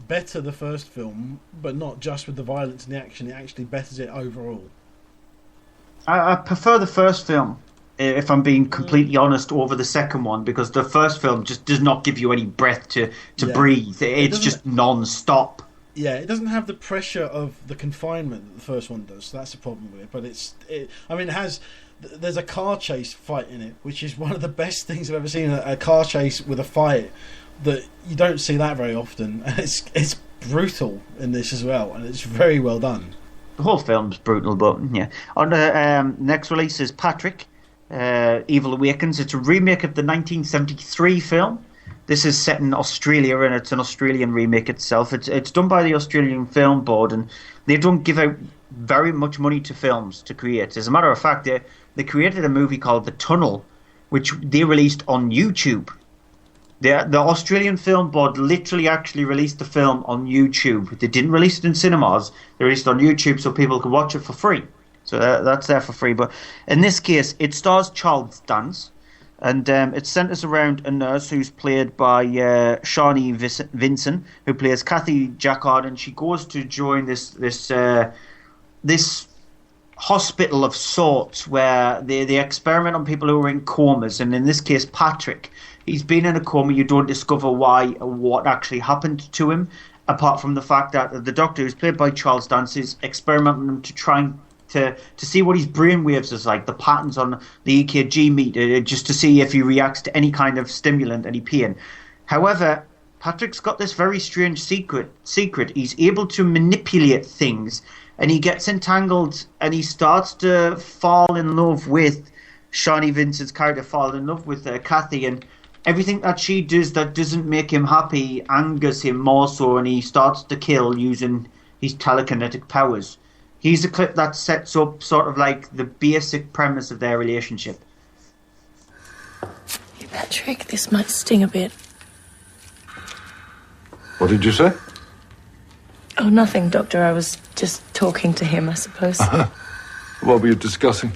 better the first film, but not just with the violence and the action. It actually betters it overall. I prefer the first film, if I'm being completely honest, over the second one, because the first film just does not give you any breath to breathe. It's just non-stop. Yeah, it doesn't have the pressure of the confinement that the first one does. So that's the problem with it. But it has. There's a car chase fight in it, which is one of the best things I've ever seen. A car chase with a fight that you don't see that very often, and it's brutal in this as well, and it's very well done. The whole film's brutal, but yeah. On the next release is Patrick, Evil Awakens. It's a remake of the 1973 film. This is set in Australia, and it's an Australian remake itself. It's done by the Australian Film Board, and they don't give out very much money to films to create. As a matter of fact, they created a movie called The Tunnel, which they released on YouTube. The Australian Film Board literally actually released the film on YouTube. They didn't release it in cinemas. They released it on YouTube so people could watch it for free. So that's there for free. But in this case, it stars Charles Dance. And it centres around a nurse who's played by Shawnee Vinson, who plays Kathy Jackard, and she goes to join this hospital of sorts where they experiment on people who are in comas. And in this case, Patrick, he's been in a coma. You don't discover why or what actually happened to him, apart from the fact that the doctor, who's played by Charles Dance, is experimenting on him to try and to see what his brainwaves is like, the patterns on the EKG meter, just to see if he reacts to any kind of stimulant, any pain. However, Patrick's got this very strange secret. He's able to manipulate things, and he gets entangled, and he starts to fall in love with Shawnee Vincent's character, fall in love with Kathy, and everything that she does that doesn't make him happy angers him more so, and he starts to kill using his telekinetic powers. Here's a clip that sets up sort of like the basic premise of their relationship. Hey, Patrick, this might sting a bit. What did you say? Oh, nothing, Doctor. I was just talking to him, I suppose. What were you discussing?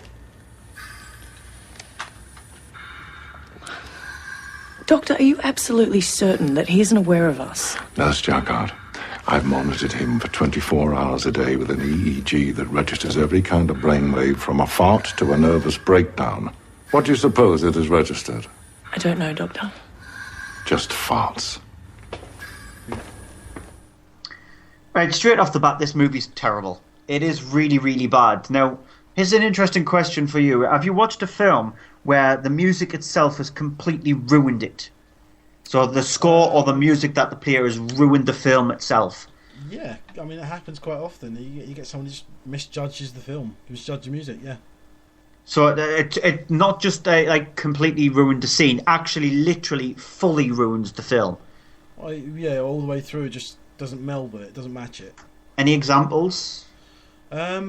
Doctor, are you absolutely certain that he isn't aware of us? Nurse Jackard, I've monitored him for 24 hours a day with an EEG that registers every kind of brainwave from a fart to a nervous breakdown. What do you suppose it has registered? I don't know, Doctor. Just farts. Right, straight off the bat, this movie's terrible. It is really, really bad. Now, here's an interesting question for you. Have you watched a film where the music itself has completely ruined it? So the score or the music that the player has ruined the film itself? Yeah, I mean, it happens quite often. You get someone who just misjudges the film, misjudges the music, yeah. So it not just like completely ruined the scene, actually literally fully ruins the film. Well, yeah, all the way through, it just doesn't meld with it, doesn't match it. Any examples? Yeah,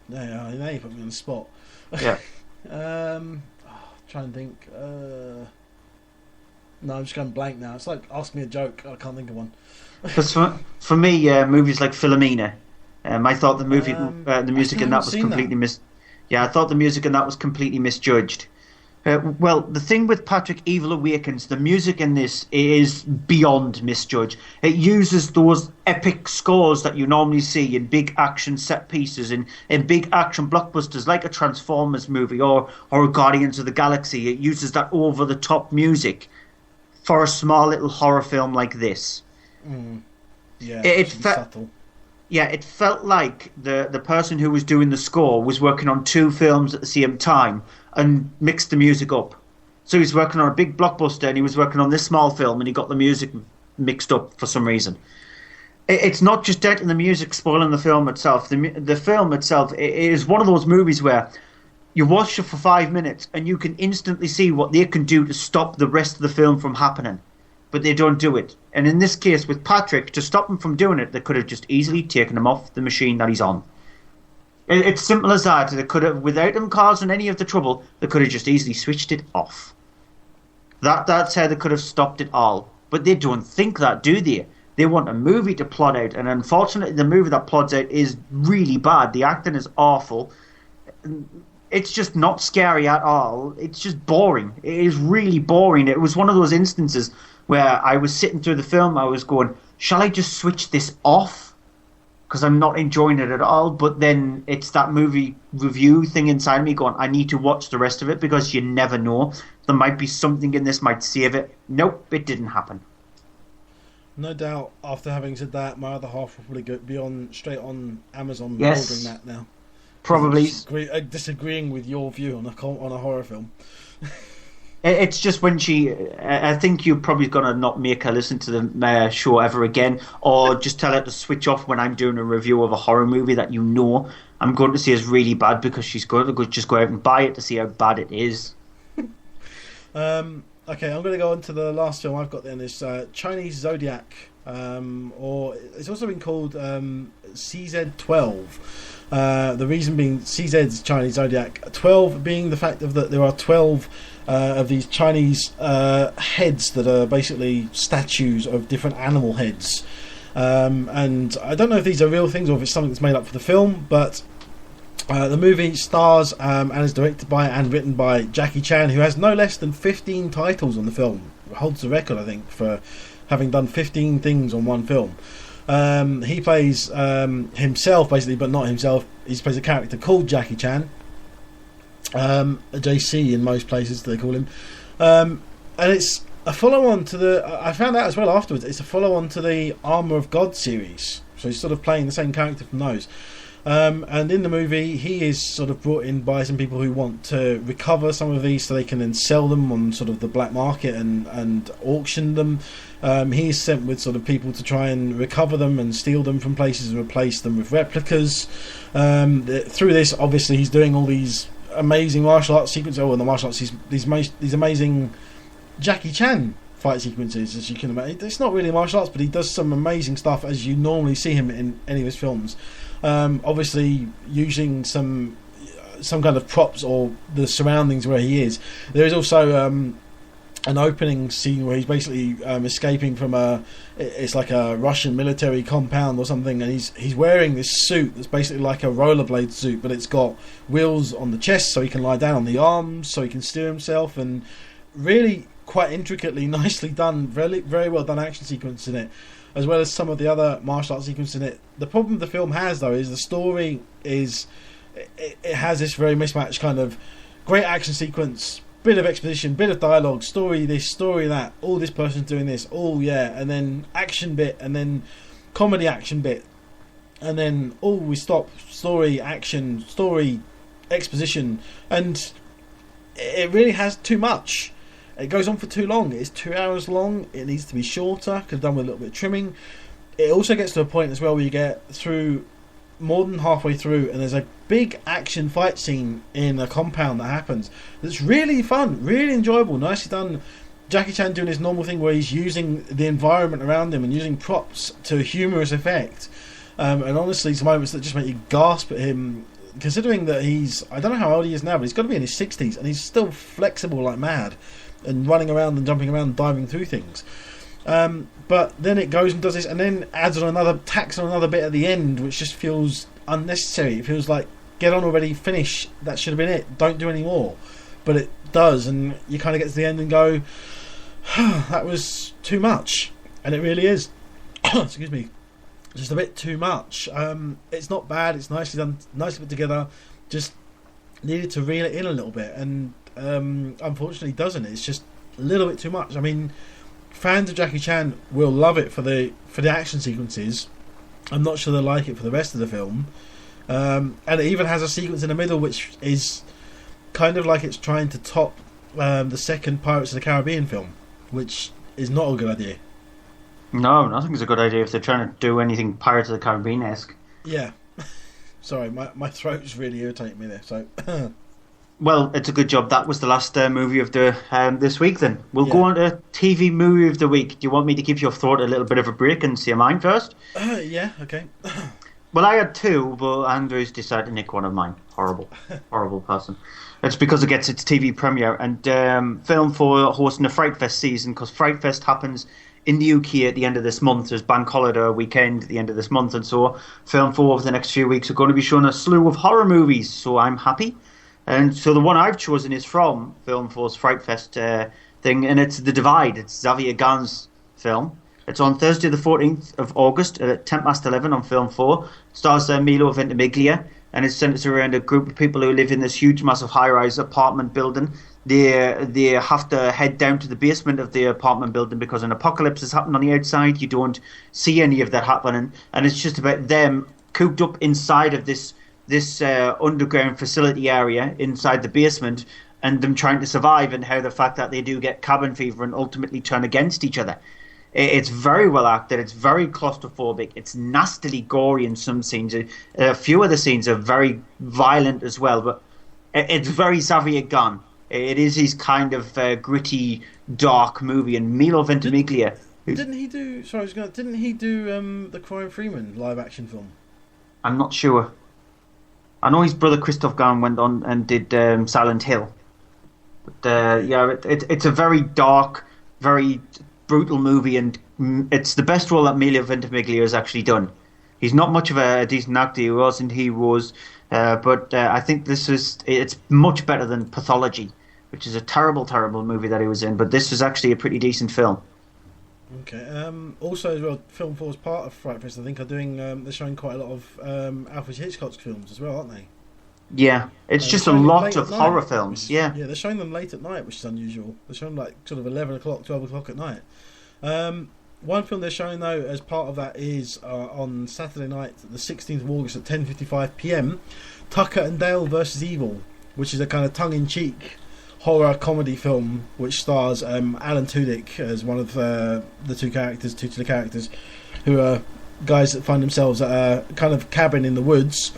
now you put me on the spot. Yeah. Trying to think. No, I'm just going blank now. It's like ask me a joke. I can't think of one. Because for me, movies like Philomena, I thought the music in that was completely I thought the music in that was completely misjudged. Well, the thing with Patrick Evil Awakens, the music in this is beyond misjudged. It uses those epic scores that you normally see in big action set pieces, in big action blockbusters like a Transformers movie or a Guardians of the Galaxy. It uses that over-the-top music for a small little horror film like this. Yeah, it's subtle. Yeah, it felt like the person who was doing the score was working on two films at the same time and mixed the music up. So he was working on a big blockbuster and he was working on this small film and he got the music mixed up for some reason. It's not just down to the music spoiling the film itself. The film itself is one of those movies where you watch it for 5 minutes and you can instantly see what they can do to stop the rest of the film from happening. But they don't do it. And in this case, with Patrick, to stop him from doing it, they could have just easily taken him off the machine that he's on. It's simple as that. They could have, without him causing any of the trouble, they could have just easily switched it off. That's how they could have stopped it all. But they don't think that, do they? They want a movie to plot out, and unfortunately, the movie that plots out is really bad. The acting is awful. It's just not scary at all. It's just boring. It is really boring. It was one of those instances where I was sitting through the film, I was going, shall I just switch this off? Because I'm not enjoying it at all. But then it's that movie review thing inside me going, I need to watch the rest of it because you never know. There might be something in this might save it. Nope, it didn't happen. No doubt, after having said that, my other half will probably be straight on Amazon Yes. ordering that now. Probably. Disagreeing with your view on a horror film. It's just when I think you're probably going to not make her listen to the show ever again, or just tell her to switch off when I'm doing a review of a horror movie that you know I'm going to say is really bad, because she's going to just go out and buy it to see how bad it is. Okay, I'm going to go on to the last film I've got then. This Chinese Zodiac, or it's also been called CZ12. The reason being CZ's Chinese Zodiac, 12 being the fact that there are 12 of these Chinese heads that are basically statues of different animal heads. And I don't know if these are real things or if it's something that's made up for the film, but the movie stars and is directed by and written by Jackie Chan, who has no less than 15 titles on the film. Holds the record, I think, for having done 15 things on one film. He plays himself, basically, but not himself. He plays a character called Jackie Chan. A JC in most places they call him. And it's a follow-on to the... I found out as well afterwards, it's a follow-on to the Armour of God series. So he's sort of playing the same character from those. And in the movie, he is sort of brought in by some people who want to recover some of these so they can then sell them on sort of the black market and auction them. He is sent with sort of people to try and recover them and steal them from places and replace them with replicas. Through this, obviously, he's doing all these amazing martial arts sequences. Oh, and the martial arts, these amazing Jackie Chan fight sequences, as you can imagine. It's not really martial arts, but he does some amazing stuff as you normally see him in any of his films. Obviously using some kind of props or the surroundings where he is. There is also an opening scene where he's basically escaping from it's like a Russian military compound or something, and he's wearing this suit that's basically like a rollerblade suit, but it's got wheels on the chest so he can lie down on the arms, so he can steer himself, and really quite intricately, nicely done, very, very well done action sequence in it, as well as some of the other martial arts sequences in it. The problem the film has, though, is the story is... It has this very mismatched kind of great action sequence, bit of exposition, bit of dialogue, story this, story that, all this person's doing this, oh yeah, and then action bit, and then comedy action bit. and then we stop. Story, action, story, exposition, and it really has too much. It goes on for too long. It's 2 hours long. It needs to be shorter. Could have done with a little bit of trimming. It also gets to a point as well where you get through more than halfway through, and there's a big action fight scene in a compound that happens. It's really fun, really enjoyable, nicely done. Jackie Chan doing his normal thing where he's using the environment around him and using props to a humorous effect. And honestly, some moments that just make you gasp at him, considering that I don't know how old he is now, but he's got to be in his 60s, and he's still flexible like mad, and running around and jumping around and diving through things. But then it goes and does this, and then tacks on another bit at the end, which just feels unnecessary. It feels like, get on already, finish. That should have been it. Don't do any more. But it does, and you kind of get to the end and go, that was too much, and it really is. Excuse me, just a bit too much. It's not bad. It's nicely done, nicely put together. Just needed to reel it in a little bit, and unfortunately doesn't. It's just a little bit too much. I mean, fans of Jackie Chan will love it for the action sequences. I'm not sure they'll like it for the rest of the film. And it even has a sequence in the middle which is kind of like it's trying to top the second Pirates of the Caribbean film, which is not a good idea. No, I think it's a good idea if they're trying to do anything Pirates of the Caribbean-esque. Yeah. Sorry, my throat's really irritating me there. So, well, it's a good job. That was the last movie of the this week. Then we'll go on to TV movie of the week. Do you want me to give your thought a little bit of a break and say mine first? Yeah. Okay. Well, I had two, but Andrew's decided to nick one of mine. Horrible, horrible person. It's because it gets its TV premiere, and Film 4 hosting a Fright Fest season, because Fright Fest happens in the UK at the end of this month. There's bank holiday weekend at the end of this month, and so Film 4 over the next few weeks are going to be showing a slew of horror movies, so I'm happy. And so the one I've chosen is from Film 4's Fright Fest thing, and it's The Divide. It's Xavier Gan's film. It's on Thursday the 14th of August at 11:10 on Film 4. It stars Milo Ventimiglia, and it's centered around a group of people who live in this huge, massive high-rise apartment building. They have to head down to the basement of the apartment building because an apocalypse has happened on the outside. You don't see any of that happening, and it's just about them cooped up inside of this underground facility area inside the basement, and them trying to survive, and how the fact that they do get cabin fever and ultimately turn against each other. It's very well acted. It's very claustrophobic. It's nastily gory in some scenes. A few of the scenes are very violent as well, but it's very Xavier Gan. It is his kind of gritty, dark movie. And Milo Ventimiglia... Didn't he do the Crying Freeman live action film? I'm not sure. I know his brother Christoph Gan went on and did Silent Hill. But it's a very dark, very brutal movie, and it's the best role that Milo Ventimiglia has actually done. He's not much of a decent actor. He was in Heroes, but I think it's much better than Pathology, which is a terrible, terrible movie that he was in. But this is actually a pretty decent film. Okay. Also, as well, Film 4 is part of Fright Fest. I think are doing. They're showing quite a lot of Alfred Hitchcock's films as well, aren't they? Yeah, it's just a lot of horror films. Yeah, they're showing them late at night, which is unusual. They're showing like sort of 11 o'clock, 12 o'clock at night. One film they're showing though as part of that is on Saturday night, the 16th of August at 10:55 p.m. Tucker and Dale vs. Evil, which is a kind of tongue-in-cheek horror comedy film which stars Alan Tudyk as one of the titular characters, who are guys that find themselves at a kind of cabin in the woods.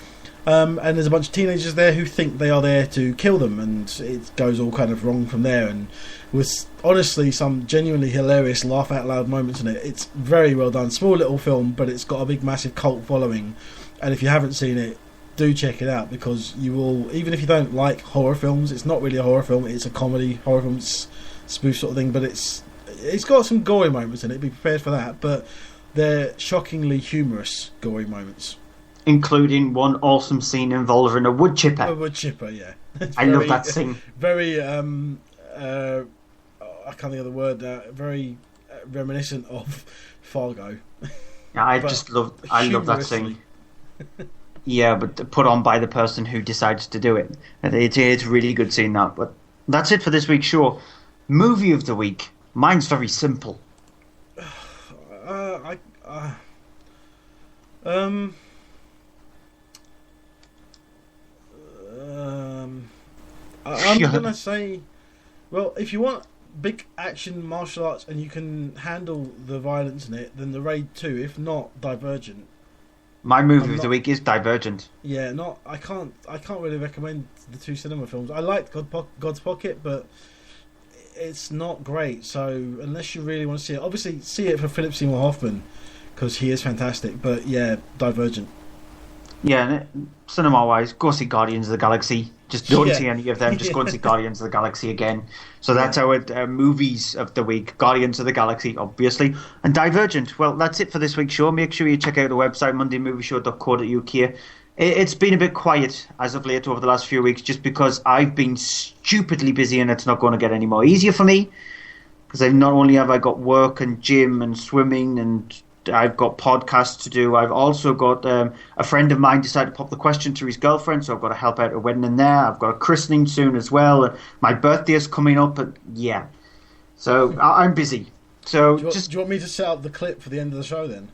And there's a bunch of teenagers there who think they are there to kill them, and it goes all kind of wrong from there. And with honestly some genuinely hilarious laugh out loud moments in it. It's very well done. Small little film, but it's got a big massive cult following. And if you haven't seen it, do check it out, because you will, even if you don't like horror films, it's not really a horror film. It's a comedy horror film, spoof sort of thing. But it's got some gory moments in it. Be prepared for that. But they're shockingly humorous gory moments. Including one awesome scene involving a wood chipper. A wood chipper, yeah. I love that scene. Very, I can't think of the word. Very reminiscent of Fargo. Yeah, I love that scene. Yeah, but put on by the person who decides to do it. It's a really good scene, that. But that's it for this week's show. Movie of the week. Mine's very simple. I'm gonna say, well, if you want big action martial arts and you can handle the violence in it, then The Raid 2. If not, Divergent. My movie of the week is Divergent. Yeah, I can't really recommend the two cinema films. I liked God's Pocket, but it's not great. So unless you really want to see it, obviously see it for Philip Seymour Hoffman because he is fantastic. But yeah, Divergent. Yeah, cinema-wise, go see Guardians of the Galaxy. Just don't see any of them. Just go and see Guardians of the Galaxy again. So that's our movies of the week. Guardians of the Galaxy, obviously. And Divergent. Well, that's it for this week's show. Make sure you check out the website, mondaymovieshow.co.uk. It's been a bit quiet as of late over the last few weeks just because I've been stupidly busy and it's not going to get any more easier for me. Because not only have I got work and gym and swimming and I've got podcasts to do. I've also got a friend of mine decided to pop the question to his girlfriend, so I've got to help out a wedding in there. I've got a christening soon as well. My birthday is coming up, and yeah. So I'm busy. So do you want me to set up the clip for the end of the show then?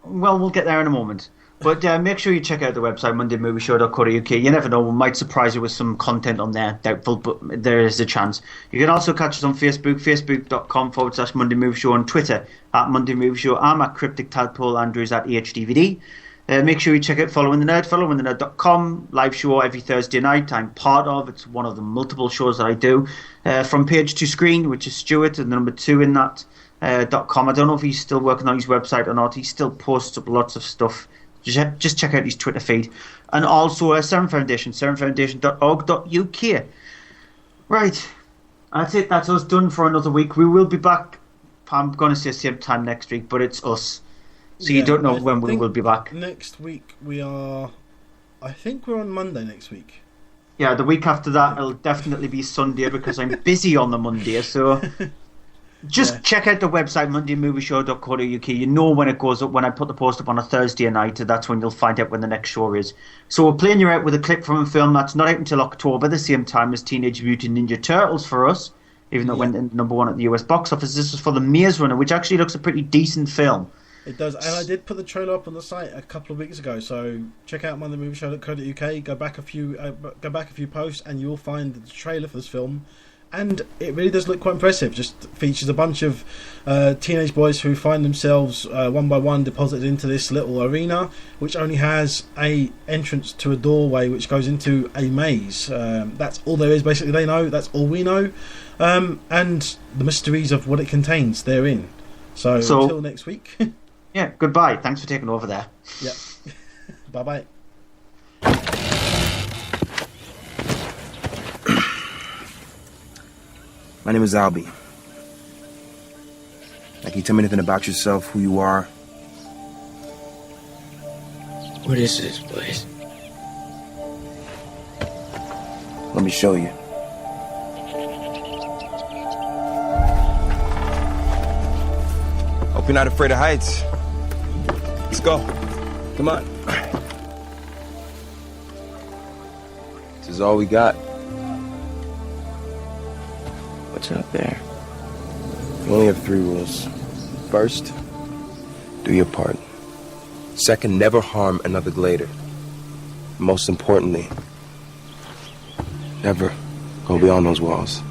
Well, we'll get there in a moment. But make sure you check out the website, mondaymovieshow.co.uk. You never know, we might surprise you with some content on there. Doubtful, but there is a chance. You can also catch us on Facebook, facebook.com/Monday Movie Show, on Twitter @Monday Movie Show. I'm at Cryptic Tadpole, Andrew's at EHDVD. Make sure you check out Following the Nerd, followingthenerd.com. Live show every Thursday night. I'm part of. It's one of the multiple shows that I do. From Page to Screen, which is Stuart, and the number 2 in that, .com. I don't know if he's still working on his website or not. He still posts up lots of stuff. Just check out his Twitter feed. And also Serum Foundation, serumfoundation.org.uk. Right. That's it. That's us done for another week. We will be back, I'm going to say same time next week, but it's us. So you don't know when we will be back. Next week I think we're on Monday next week. Yeah, the week after that it'll definitely be Sunday because I'm busy on the Monday, so... Just check out the website, mondaymovieshow.co.uk. You know when it goes up. When I put the post up on a Thursday night, that's when you'll find out when the next show is. So we're playing you out with a clip from a film that's not out until October, the same time as Teenage Mutant Ninja Turtles for us, even though it went in #1 at the US box office. This is for The Maze Runner, which actually looks a pretty decent film. It does, and I did put the trailer up on the site a couple of weeks ago. So check out mondaymovieshow.co.uk. Go back a few posts, and you'll find the trailer for this film. And it really does look quite impressive. Just features a bunch of teenage boys who find themselves one by one deposited into this little arena, which only has a entrance to a doorway which goes into a maze. That's all there is. Basically, they know. That's all we know. And the mysteries of what it contains therein. So until next week. Yeah. Goodbye. Thanks for taking over there. Yep. Bye bye. My name is Albie. Can you tell me anything about yourself, who you are? What is this place? Let me show you. Hope you're not afraid of heights. Let's go. Come on. This is all we got. What's up there? We only have 3 rules. First, do your part. Second, never harm another glader. Most importantly, never go beyond those walls.